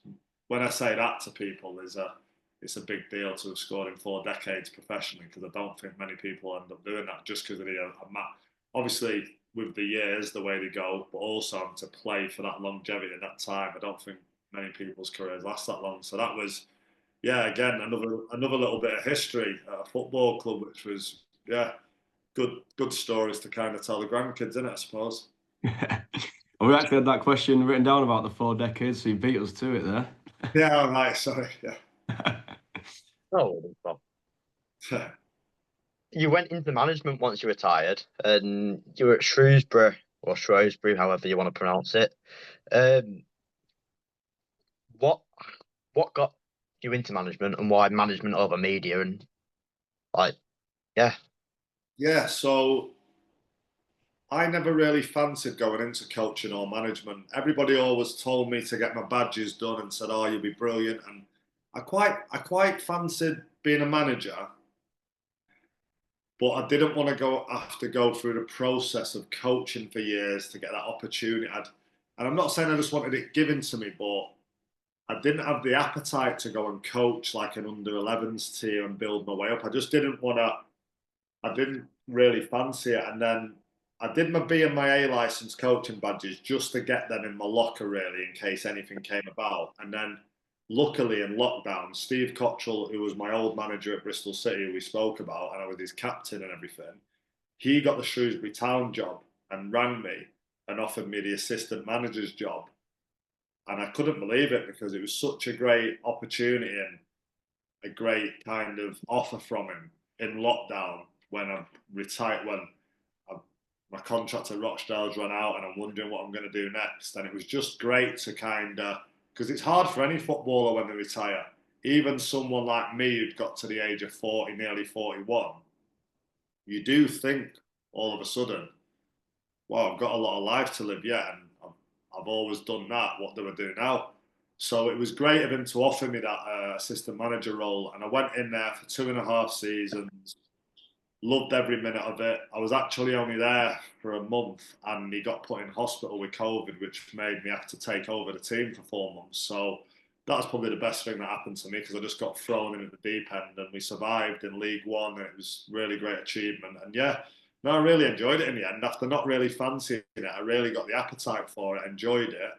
when I say that to people, it's a big deal to have scored in 4 decades professionally, because I don't think many people end up doing that just because of obviously with the years the way they go, but also to play for that longevity at that time. I don't think many people's careers last that long. So that was, yeah, again another little bit of history at a football club, which was good stories to kind of tell the grandkids, innit, I suppose. Well, we actually had that question written down about the 4 decades, so you beat us to it there. Yeah, all right, sorry. Yeah. Oh, you went into management once you retired, and you were at Shrewsbury, or Shrewsbury, however you want to pronounce it. What got you into management, and why management over media? And Yeah, so I never really fancied going into coaching or management. Everybody always told me to get my badges done and said, "Oh, you'll be brilliant." And I quite fancied being a manager, but I didn't want to have to go through the process of coaching for years to get that opportunity. And I'm not saying I just wanted it given to me, but I didn't have the appetite to go and coach like an under-11s team and build my way up. I just didn't want to. I didn't really fancy it, and then I did my B and my A license coaching badges just to get them in my locker, really, in case anything came about. And then, luckily, in lockdown, Steve Cottrell, who was my old manager at Bristol City, who we spoke about, and I was his captain and everything, he got the Shrewsbury Town job and rang me and offered me the assistant manager's job. And I couldn't believe it because it was such a great opportunity and a great kind of offer from him in lockdown when I retired, my contract at Rochdale's run out and I'm wondering what I'm going to do next. And it was just great to because it's hard for any footballer when they retire. Even someone like me who'd got to the age of 40, nearly 41, you do think all of a sudden, wow, I've got a lot of life to live yet, and I've always done that. What do I do now? So it was great of him to offer me that assistant manager role, and I went in there for 2.5 seasons. Loved every minute of it. I was actually only there for a month, and he got put in hospital with COVID, which made me have to take over the team for 4 months. So that was probably the best thing that happened to me, because I just got thrown in at the deep end, and we survived in League One, and it was really great achievement. And yeah, no, I really enjoyed it in the end. After not really fancying it, I really got the appetite for it, enjoyed it.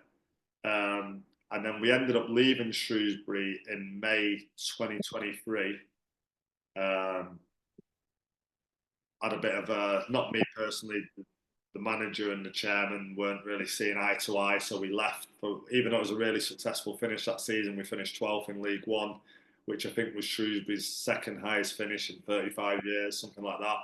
And then we ended up leaving Shrewsbury in May 2023. Um, had a bit of a, not me personally, the manager and the chairman weren't really seeing eye to eye, so we left. But even though it was a really successful finish that season, we finished 12th in League One, which I think was Shrewsbury's second highest finish in 35 years, something like that.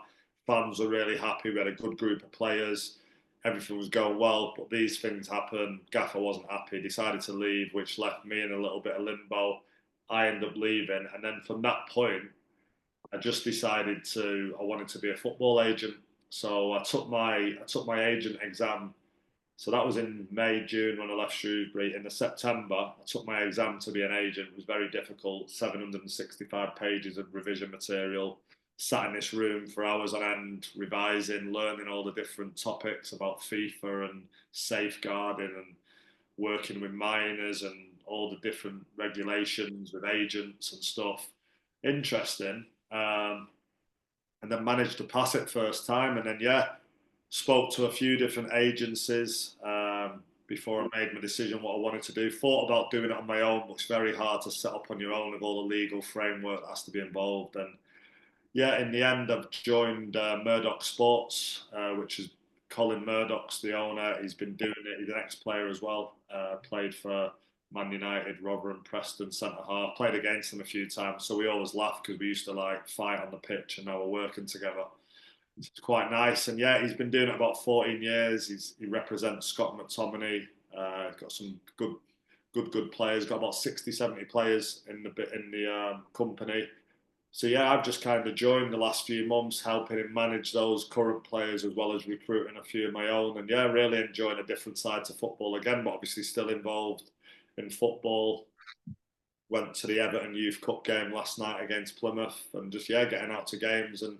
Fans were really happy. We had a good group of players. Everything was going well, but these things happened. Gaffer wasn't happy, decided to leave, which left me in a little bit of limbo. I ended up leaving, and then from that point, I just decided I wanted to be a football agent. So I took my agent exam. So that was in May, June when I left Shrewsbury. In the September, I took my exam to be an agent. It was very difficult, 765 pages of revision material. Sat in this room for hours on end, revising, learning all the different topics about FIFA and safeguarding and working with minors and all the different regulations with agents and stuff. Interesting. And then managed to pass it first time. And then, yeah, spoke to a few different agencies before I made my decision what I wanted to do. Thought about doing it on my own, but it's very hard to set up on your own with all the legal framework that has to be involved. And yeah, in the end, I've joined Murdoch Sports, which is Colin Murdoch's the owner. He's been doing it. He's an ex-player as well. Played for Man United, Rotherham, Preston, centre half. Played against them a few times, so we always laugh because we used to like fight on the pitch, and now we're working together. It's quite nice, and yeah, he's been doing it about 14 years. He represents Scott McTominay. Got some good players. Got about 60, 70 players in the company. So yeah, I've just kind of joined the last few months, helping him manage those current players as well as recruiting a few of my own. And yeah, really enjoying a different side to football again, but obviously still involved in football. Went to the Everton Youth Cup game last night against Plymouth, and just yeah, getting out to games and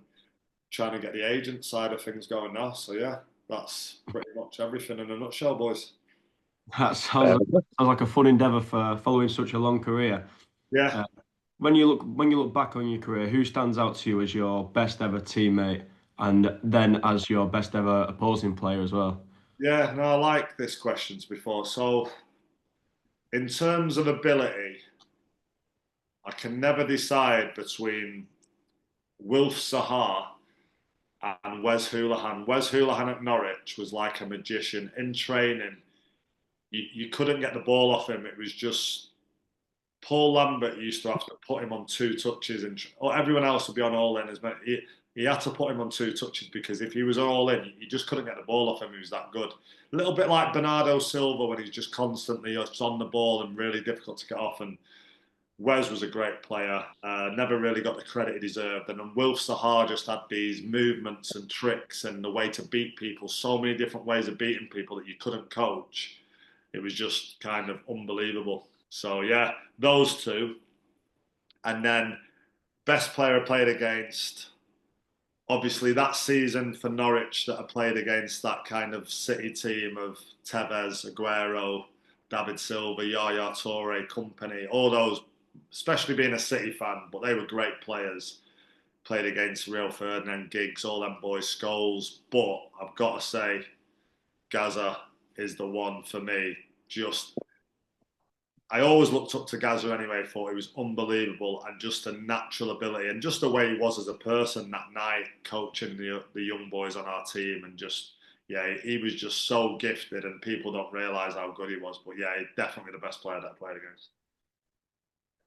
trying to get the agent side of things going now. So yeah, that's pretty much everything in a nutshell, boys. That sounds like a fun endeavour for following such a long career. Yeah. When you look back on your career, who stands out to you as your best ever teammate, and then as your best ever opposing player as well? Yeah, no, I like this questions before. So in terms of ability, I can never decide between Wilf Sahar and Wes Hoolahan. Wes Hoolahan at Norwich was like a magician in training. You couldn't get the ball off him. It was just Paul Lambert used to have to put him on 2 touches, and everyone else would be on all in. He had to put him on 2 touches because if he was all in, you just couldn't get the ball off him. He was that good. A little bit like Bernardo Silva when he's just constantly on the ball and really difficult to get off. And Wes was a great player, never really got the credit he deserved. And then Wilf Sahar just had these movements and tricks and the way to beat people, so many different ways of beating people that you couldn't coach. It was just kind of unbelievable. So yeah, those two. And then best player I played against, obviously that season for Norwich that I played against that kind of City team of Tevez, Aguero, David Silva, Yaya Toure, Company, all those, especially being a City fan, but they were great players. Played against Rio Ferdinand, Giggs, all them boys, Scholes. But I've got to say, Gaza is the one for me. I always looked up to Gaza anyway, thought he was unbelievable, and just a natural ability and just the way he was as a person that night, coaching the young boys on our team, and just, yeah, he was just so gifted, and people don't realise how good he was. But yeah, he's definitely the best player that I played against.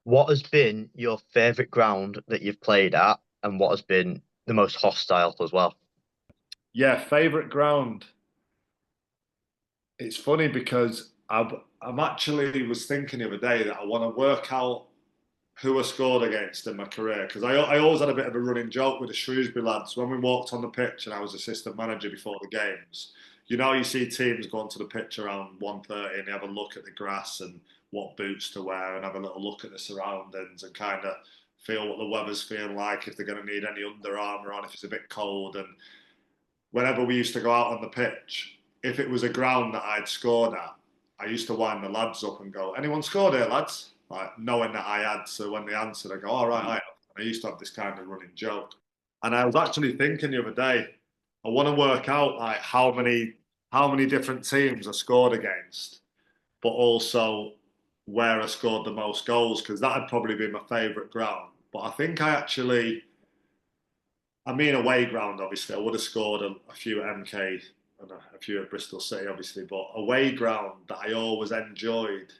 What has been your favourite ground that you've played at, and what has been the most hostile as well? Yeah, favourite ground. It's funny because I'm actually was thinking the other day that I want to work out who I scored against in my career, because I always had a bit of a running joke with the Shrewsbury lads when we walked on the pitch and I was assistant manager before the games. you see teams go onto the pitch around 1:30 and they have a look at the grass and what boots to wear and have a little look at the surroundings and kind of feel what the weather's feeling like, if they're going to need any Under Armour on, if it's a bit cold. And whenever we used to go out on the pitch, if it was a ground that I'd scored at, I used to wind the lads up and go, anyone scored here, lads? Like, knowing that I had. So when they answered, I go, all right, I have. And I used to have this kind of running joke. And I was actually thinking the other day, I want to work out like how many different teams I scored against, but also where I scored the most goals, because that'd probably be my favourite ground. But I think away ground, obviously, I would have scored a few at MK and a few at Bristol City, obviously, but away ground that I always enjoyed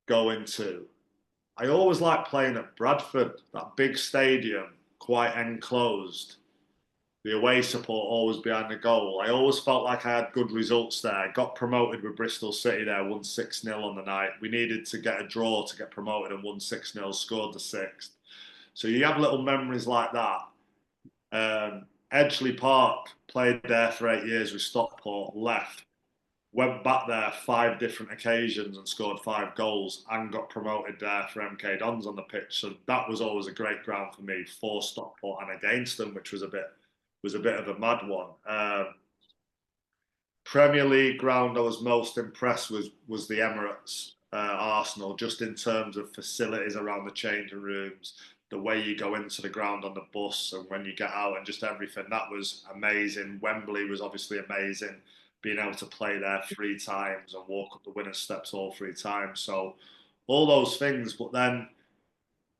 going to. I always liked playing at Bradford, that big stadium, quite enclosed. The away support always behind the goal. I always felt like I had good results there. Got promoted with Bristol City there, won 6-0 on the night. We needed to get a draw to get promoted and won 6-0, scored the sixth. So you have little memories like that. Edgeley Park, played there for 8 years with Stockport, left, went back there 5 different occasions and scored 5 goals and got promoted there for MK Dons on the pitch. So that was always a great ground for me, for Stockport and against them, which was a bit of a mad one. Premier League ground I was most impressed with was the Emirates, Arsenal, just in terms of facilities around the changing rooms, the way you go into the ground on the bus and when you get out and just everything. That was amazing. Wembley was obviously amazing, being able to play there 3 times and walk up the winner's steps all 3 times. So all those things. But then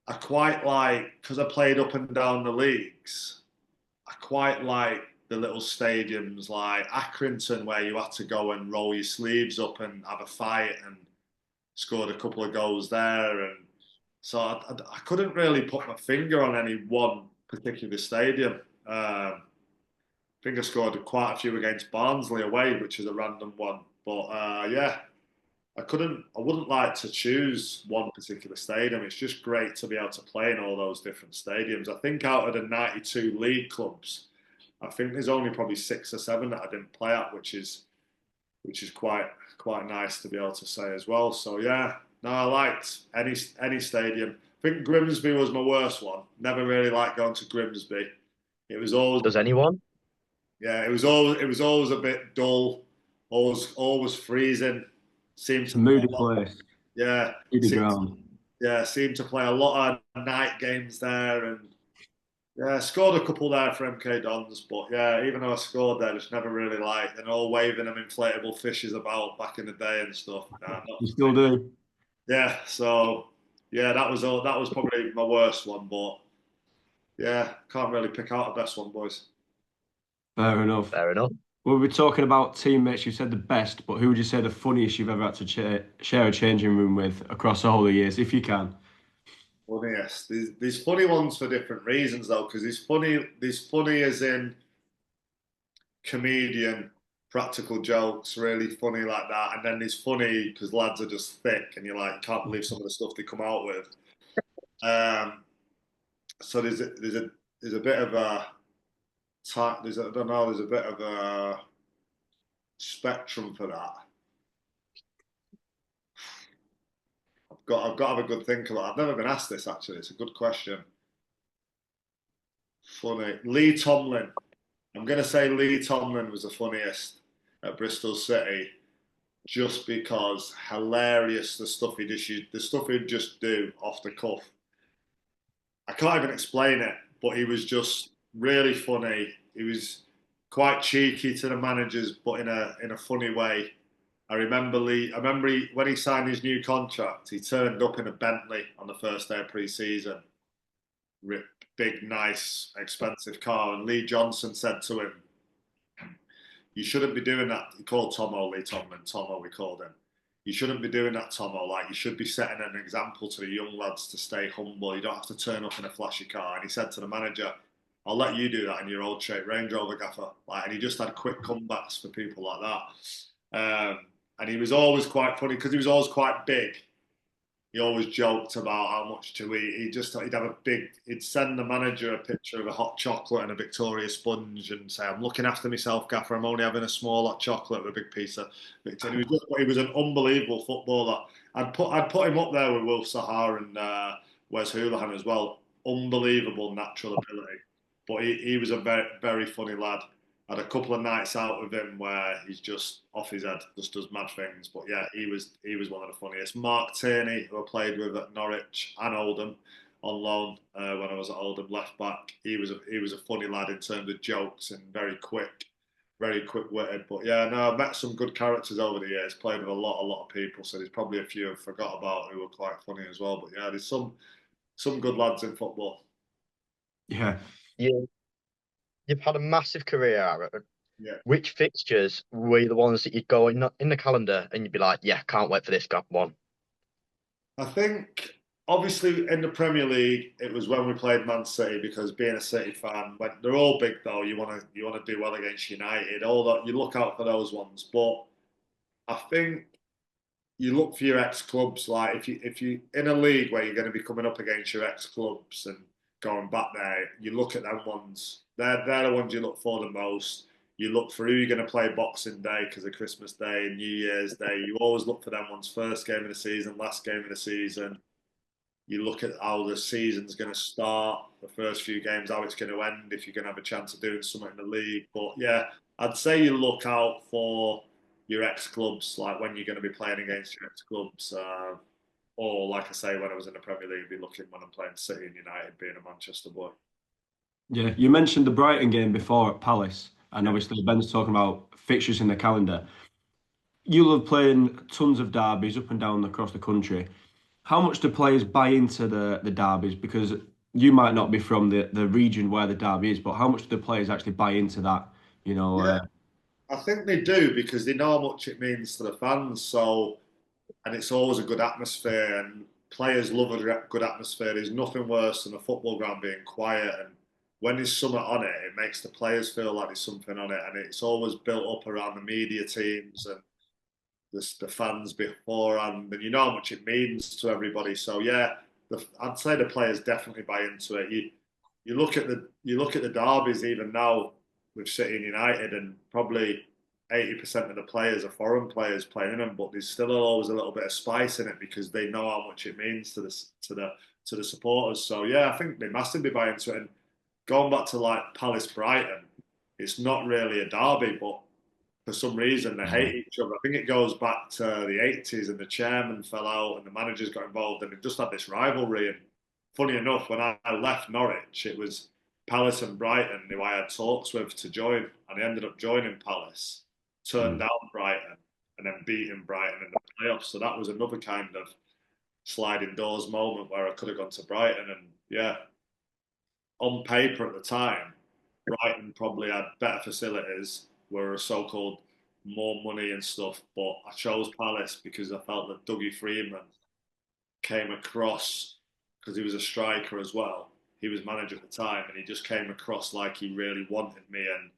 I quite like, because I played up and down the leagues, I quite like the little stadiums like Accrington, where you had to go and roll your sleeves up and have a fight, and scored a couple of goals there. And so I couldn't really put my finger on any one particular stadium. I think I scored quite a few against Barnsley away, which is a random one. But yeah, I wouldn't like to choose one particular stadium. It's just great to be able to play in all those different stadiums. I think out of the 92 league clubs, I think there's only probably 6 or 7 that I didn't play at, which is quite nice to be able to say as well. So yeah, no, I liked any stadium. I think Grimsby was my worst one. Never really liked going to Grimsby. It was always, Does anyone? yeah, it was always a bit dull, always freezing. Seemed It's to a moody place, yeah, moody ground. seemed to play a lot of night games there, and yeah, scored a couple there for MK Dons. But yeah, even though I scored there, just never really liked, and all waving them inflatable fishes about back in the day and stuff. Nah, You still do? yeah, so yeah, that was probably my worst one. But yeah, can't really pick out a best one, boys. Fair enough. Fair enough. Well, we're talking about teammates. You said the best, but who would you say the funniest you've ever had to share a changing room with across all the years, if you can? Funniest. There's funny ones for different reasons though, because there's funny as in comedian, practical jokes, really funny like that, and then there's funny because lads are just thick, and you're like, can't believe some of the stuff they come out with. So there's a bit of a there's a bit of a spectrum for that. I've got to have a good think about it. I've never been asked this actually. It's a good question. Funny. Lee Tomlin. I'm gonna say Lee Tomlin was the funniest at Bristol City, just because hilarious the stuff he'd just do off the cuff. I can't even explain it, but he was just really funny. He was quite cheeky to the managers, but in a funny way. I remember when he signed his new contract, he turned up in a Bentley on the first day of pre-season. Big, nice, expensive car. And Lee Johnson said to him, you shouldn't be doing that. He called Tomo Lee Tomlin. Tomo, we called him. You shouldn't be doing that, Tomo. Like, you should be setting an example to the young lads to stay humble. You don't have to turn up in a flashy car. And he said to the manager, I'll let you do that in your old shape Range Rover, gaffer. Like, and he just had quick comebacks for people like that. And he was always quite funny because he was always quite big. he always joked about how much to eat. He'd send the manager a picture of a hot chocolate and a Victoria sponge and say, "I'm looking after myself, Gaffer. I'm only having a small hot chocolate with a big piece of Victoria." He was an unbelievable footballer. I'd put him up there with Will Sahar and Wes Hoolahan as well. Unbelievable natural ability, but he was a very very funny lad. Had a couple of nights out with him where he's just off his head, just does mad things. But yeah, he was one of the funniest. Mark Tierney, who I played with at Norwich and Oldham on loan when I was at Oldham, left back. He was a funny lad in terms of jokes and very quick witted. But yeah, no, I've met some good characters over the years. Played with a lot of people. So there's probably a few I forgot about who were quite funny as well. But yeah, there's some good lads in football. Yeah. You've had a massive career, Aaron. Yeah. Which fixtures were the ones that you'd go in the calendar and you'd be like, yeah, can't wait for this one? I think obviously in the Premier League it was when we played Man City because being a City fan, when they're all big though, you want to do well against United. All that you look out for those ones. But I think you look for your ex clubs. Like if you in a league where you're going to be coming up against your ex clubs and going back there, you look at them ones. They're the ones you look for the most. You look for who you're going to play Boxing Day because of Christmas Day and New Year's Day. You always look for them ones. First game of the season, last game of the season. You look at how the season's going to start, the first few games, how it's going to end, if you're going to have a chance of doing something in the league. But yeah, I'd say you look out for your ex clubs, like when you're going to be playing against your ex clubs. Or, like I say, when I was in the Premier League, I'd be looking when I'm playing City and United, being a Manchester boy. Yeah, you mentioned the Brighton game before at Palace, and obviously Ben's talking about fixtures in the calendar. You'll have playing tons of derbies up and down across the country. How much do players buy into the derbies? Because you might not be from the region where the derby is, but how much do the players actually buy into that? You know, Yeah, I think they do because they know how much it means to the fans. So, and it's always a good atmosphere, and players love a good atmosphere. There's nothing worse than a football ground being quiet, and when there's something on it, it makes the players feel like there's something on it, and it's always built up around the media teams and the fans beforehand, and you know how much it means to everybody. So yeah, I'd say the players definitely buy into it. You look at the derbies even now with City and United, and probably 80% of the players are foreign players playing in them, but there's still always a little bit of spice in it because they know how much it means to the supporters. So yeah, I think they massively buy into it. And going back to like Palace Brighton, it's not really a derby, but for some reason they hate each other. I think it goes back to the 80s and the chairman fell out and the managers got involved and it just had this rivalry. And funny enough, when I left Norwich, it was Palace and Brighton who I had talks with to join, and I ended up joining Palace, turned down Brighton, and then beating Brighton in the playoffs. So that was another kind of sliding doors moment where I could have gone to Brighton. And yeah, on paper at the time, Brighton probably had better facilities, were so-called more money and stuff. But I chose Palace because I felt that Dougie Freeman came across, because he was a striker as well. He was manager at the time, and he just came across like he really wanted me. And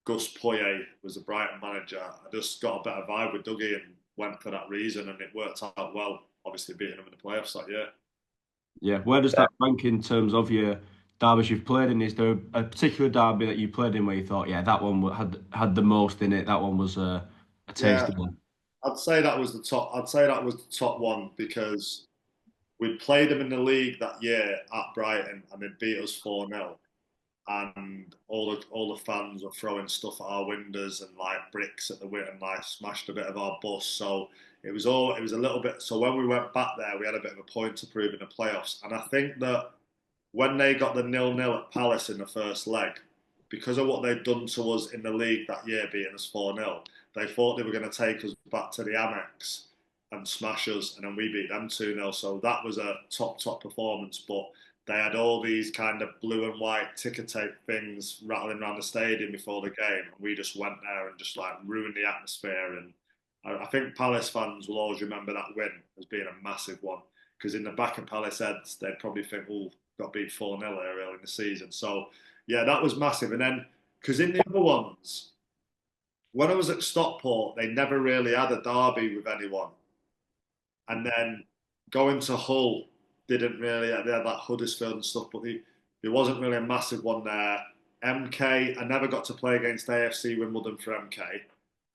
Gus Poyet was the Brighton manager. I just got a better vibe with Dougie and went for that reason, and it worked out well. Obviously, beating him in the playoffs that year. yeah. Where does that rank in terms of your derbies you've played in? Is there a particular derby that you played in where you thought, yeah, that one had the most in it. That one was a Yeah, tasty one. I'd say that was the top. I'd say that was the top one because we played them in the league that year at Brighton, and they beat us 4-0. And all the fans were throwing stuff at our windows and like bricks at the window and like smashed a bit of our bus. So it was a little bit. So when we went back there, we had a bit of a point to prove in the playoffs. And I think that when they got the 0-0 at Palace in the first leg, because of what they'd done to us in the league that year, beating us 4-0, they thought they were going to take us back to the Amex and smash us, and then we beat them 2-0. So that was a top performance. But they had all these kind of blue and white ticker tape things rattling around the stadium before the game, and we just went there and just like ruined the atmosphere. And I think Palace fans will always remember that win as being a massive one, because in the back of Palace heads, they'd probably think, "Oh, got beat 4-0 early in the season." So yeah, that was massive. And then because in the other ones, when I was at Stockport, they never really had a derby with anyone. And then going to Hull didn't really. They had that Huddersfield and stuff, but there wasn't really a massive one there. MK, I never got to play against AFC Wimbledon for MK.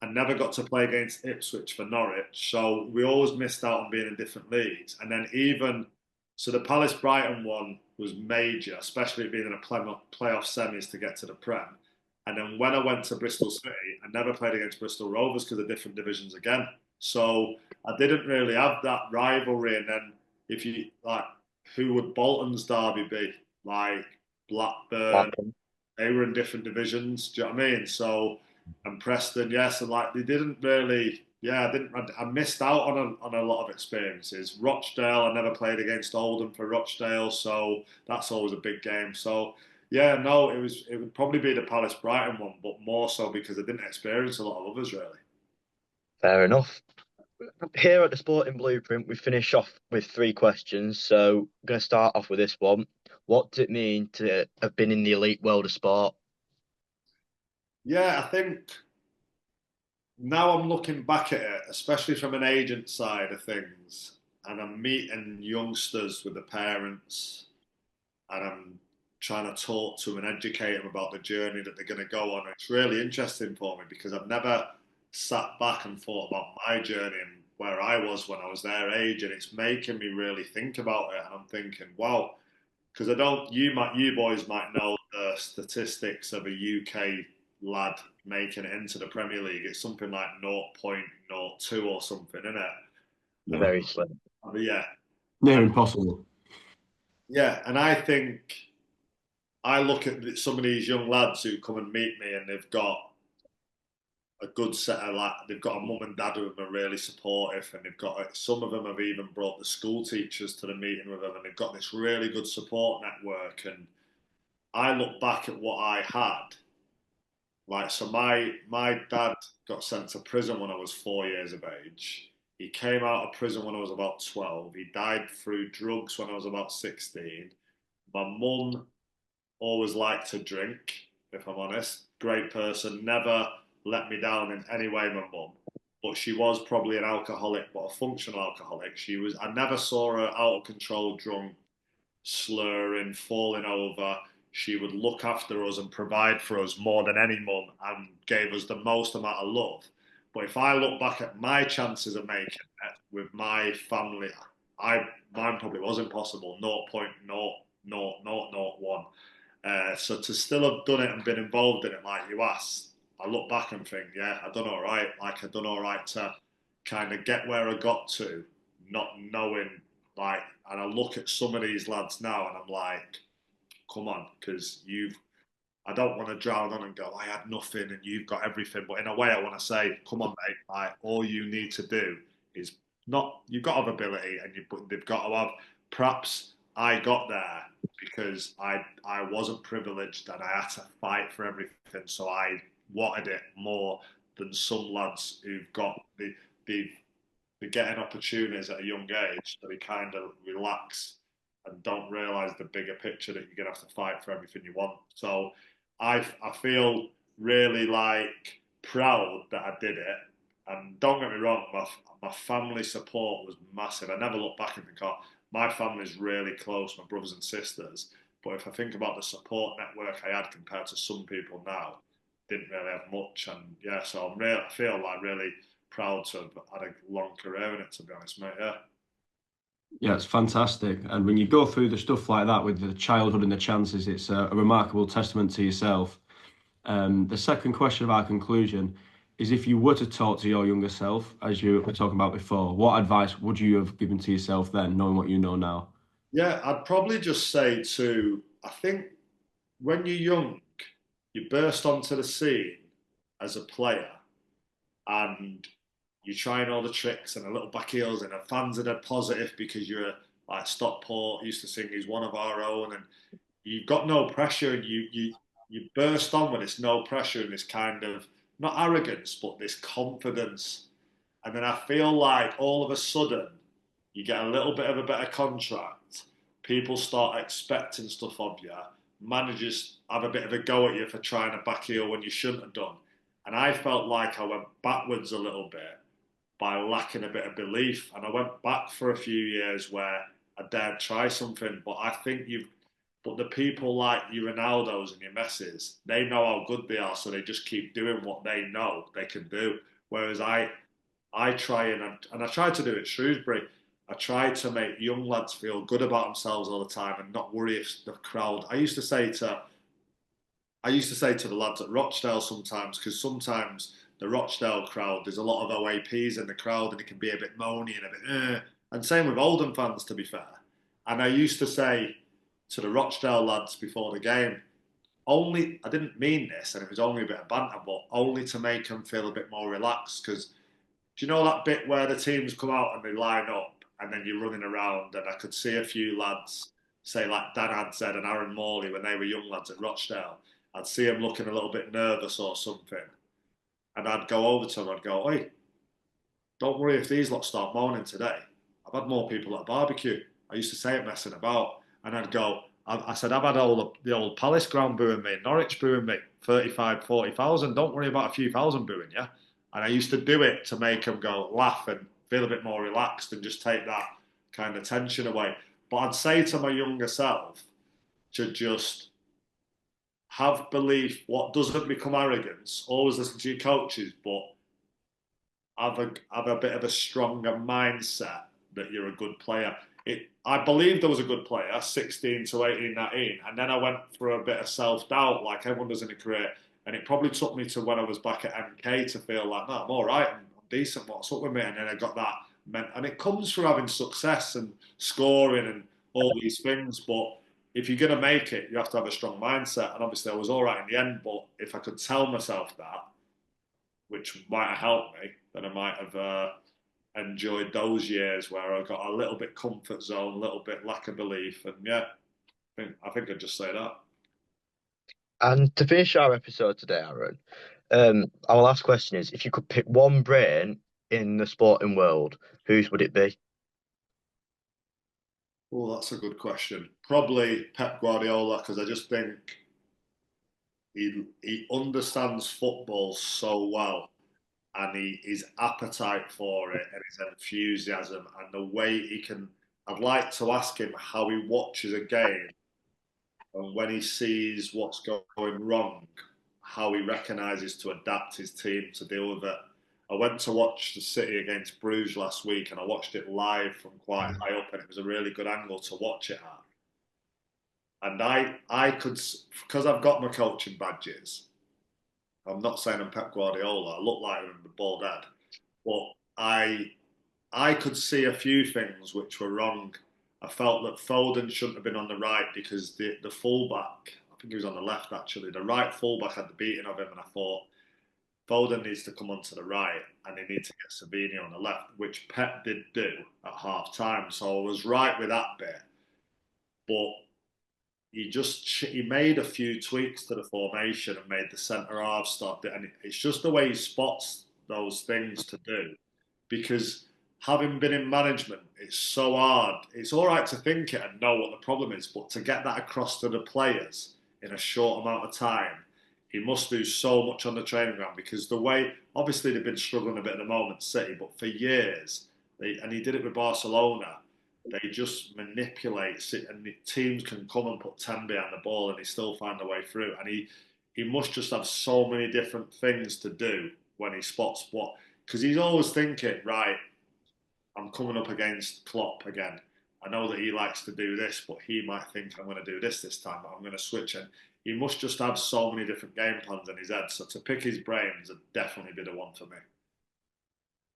I never got to play against Ipswich for Norwich. So we always missed out on being in different leagues. And then so the Palace Brighton one was major, especially being in a playoff semis to get to the Prem. And then when I went to Bristol City, I never played against Bristol Rovers because of different divisions again. So I didn't really have that rivalry. And then if you like, who would Bolton's derby be? Like Blackburn, they were in different divisions. Do you know what I mean? So, and Preston, yes, and like they didn't really. Yeah, I missed out on a lot of experiences. Rochdale, I never played against Oldham for Rochdale, so that's always a big game. So, yeah, no, it would probably be the Palace Brighton one, but more so because I didn't experience a lot of others really. Fair enough. Here at the Sporting Blueprint, we finish off with 3 questions. So I'm going to start off with this one. What does it mean to have been in the elite world of sport? Yeah, I think now I'm looking back at it, especially from an agent side of things, and I'm meeting youngsters with the parents, and I'm trying to talk to them and educate them about the journey that they're going to go on. It's really interesting for me because I've never sat back and thought about my journey and where I was when I was their age, and it's making me really think about it. And I'm thinking, wow, because you boys might know the statistics of a UK lad making it into the Premier League. It's something like 0.02 or something, isn't it? Very slim. Yeah. Near impossible. Yeah, and I think I look at some of these young lads who come and meet me, and they've got a good set of they've got a mum and dad who are really supportive, and they've got some of them have even brought the school teachers to the meeting with them, and they've got this really good support network. And I look back at what I had. Like, so my dad got sent to prison when I was 4 years of age. He came out of prison when I was about 12. He died through drugs when I was about 16. My mum always liked to drink, if I'm honest. Great person, never let me down in any way, my mum. But she was probably an alcoholic, but a functional alcoholic. I never saw her out of control, drunk, slurring, falling over. She would look after us and provide for us more than any mum and gave us the most amount of love. But if I look back at my chances of making it with my family, mine probably wasn't possible, 0.00001. So to still have done it and been involved in it like you asked, I look back and think, yeah, I done all right. Like, I done all right to kind of get where I got to, not knowing, like, and I look at some of these lads now and I'm like, come on, because I don't want to drown on and go, I had nothing and you've got everything. But in a way, I want to say, come on, mate, like, all you need to do is you've got to have ability, and they've got to have, perhaps I got there because I wasn't privileged and I had to fight for everything. So I wanted it more than some lads who've got they're getting opportunities at a young age, so they kind of relax and don't realise the bigger picture that you're going to have to fight for everything you want. So I feel really like proud that I did it. And don't get me wrong, my family support was massive. I never look back and think, oh, my family's really close, my brothers and sisters. But if I think about the support network I had compared to some people now, didn't really have much. And yeah, so I feel like really proud to have had a long career in it, to be honest, mate. Yeah. Yeah, it's fantastic. And when you go through the stuff like that with the childhood and the chances, it's a remarkable testament to yourself. The second question of our conclusion is, if you were to talk to your younger self, as you were talking about before, what advice would you have given to yourself then, knowing what you know now? Yeah, I'd probably just say I think when you're young, you burst onto the scene as a player and you're trying all the tricks and a little back heels, and the fans are dead positive because you're like Stockport used to sing, he's one of our own, and you've got no pressure, and you burst on with this no pressure and this kind of not arrogance but this confidence. And then I feel like all of a sudden you get a little bit of a better contract, people start expecting stuff of you, managers have a bit of a go at you for trying to back heel when you shouldn't have done. And I felt like I went backwards a little bit by lacking a bit of belief. And I went back for a few years where I dared try something, but I think but the people like your Ronaldos and your Messis, they know how good they are, so they just keep doing what they know they can do. Whereas I try and I try to do it at Shrewsbury. I try to make young lads feel good about themselves all the time and not worry if the crowd. I used to say to the lads at Rochdale sometimes, because sometimes the Rochdale crowd, there's a lot of OAPs in the crowd and it can be a bit moany and a bit and same with Oldham fans, to be fair. And I used to say to the Rochdale lads before the game, I didn't mean this and it was only a bit of banter, but only to make them feel a bit more relaxed, because do you know that bit where the teams come out and they line up and then you're running around, and I could see a few lads, say like Dan Hadzead and Aaron Morley when they were young lads at Rochdale, I'd see them looking a little bit nervous or something, and I'd go over to them, I'd go, "Oi, don't worry if these lot start moaning today. I've had more people at barbecue." I used to say it messing about, and I'd go, I said, "I've had all the old Palace ground booing me, Norwich booing me, 35, 40,000. Don't worry about a few thousand booing you." And I used to do it to make them go laugh and feel a bit more relaxed and just take that kind of tension away. But I'd say to my younger self to just have belief, what doesn't become arrogance, always listen to your coaches, but have a bit of a stronger mindset that you're a good player. I believed I was a good player, 16 to 18, 19, and then I went through a bit of self-doubt, like everyone does in a career, and it probably took me to when I was back at MK to feel like, no, I'm all right, I'm decent, what's up with me? And then I got that, and it comes from having success and scoring and all these things, but if you're going to make it, you have to have a strong mindset, and obviously I was all right in the end, but if I could tell myself that, which might have helped me, then I might have enjoyed those years where I got a little bit comfort zone, a little bit lack of belief, and yeah, I think I'd just say that. And to finish our episode today, Aaron, our last question is: if you could pick one brain in the sporting world, whose would it be? Oh, that's a good question. Probably Pep Guardiola, because I just think he understands football so well, and his appetite for it and his enthusiasm and the way he can. I'd like to ask him how he watches a game, and when he sees what's going wrong, how he recognises to adapt his team to deal with it. I went to watch the City against Bruges last week, and I watched it live from quite high up, and it was a really good angle to watch it at. And I could, because I've got my coaching badges, I'm not saying I'm Pep Guardiola, I look like I'm the bald head, but I could see a few things which were wrong. I felt that Foden shouldn't have been on the right because the fullback, I think he was on the left actually, the right fullback had the beating of him, and I thought Foden needs to come onto the right and he needs to get Savini on the left, which Pep did do at half time. So I was right with that bit. But he made a few tweaks to the formation and made the centre half start it. And it's just the way he spots those things to do. Because having been in management, it's so hard. It's all right to think it and know what the problem is, but to get that across to the players in a short amount of time, he must do so much on the training ground, because the way, obviously they've been struggling a bit at the moment, City, but for years, and he did it with Barcelona, they just manipulate it, and the teams can come and put 10 behind the ball and he still find a way through. And he must just have so many different things to do when he spots what, because he's always thinking, right, I'm coming up against Klopp again. I know that he likes to do this, but he might think I'm going to do this time, but I'm going to switch. And he must just have so many different game plans in his head. So to pick his brains would definitely be the one for me.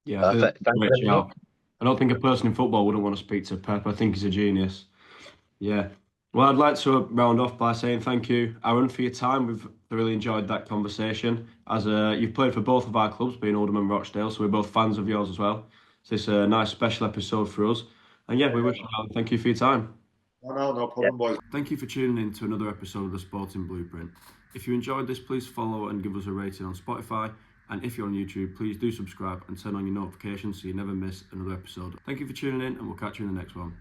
Yeah, I Perfect. Thank you very much. I don't think a person in football wouldn't want to speak to Pep. I think he's a genius. Yeah. Well, I'd like to round off by saying thank you, Aaron, for your time. We've really enjoyed that conversation. As you've played for both of our clubs, being Oldham and Rochdale, so we're both fans of yours as well. So it's a nice special episode for us. And yeah, we wish you well. Thank you for your time. No problem, boys. Thank you for tuning in to another episode of the Sporting Blueprint. If you enjoyed this, please follow and give us a rating on Spotify. And if you're on YouTube, please do subscribe and turn on your notifications so you never miss another episode. Thank you for tuning in, and we'll catch you in the next one.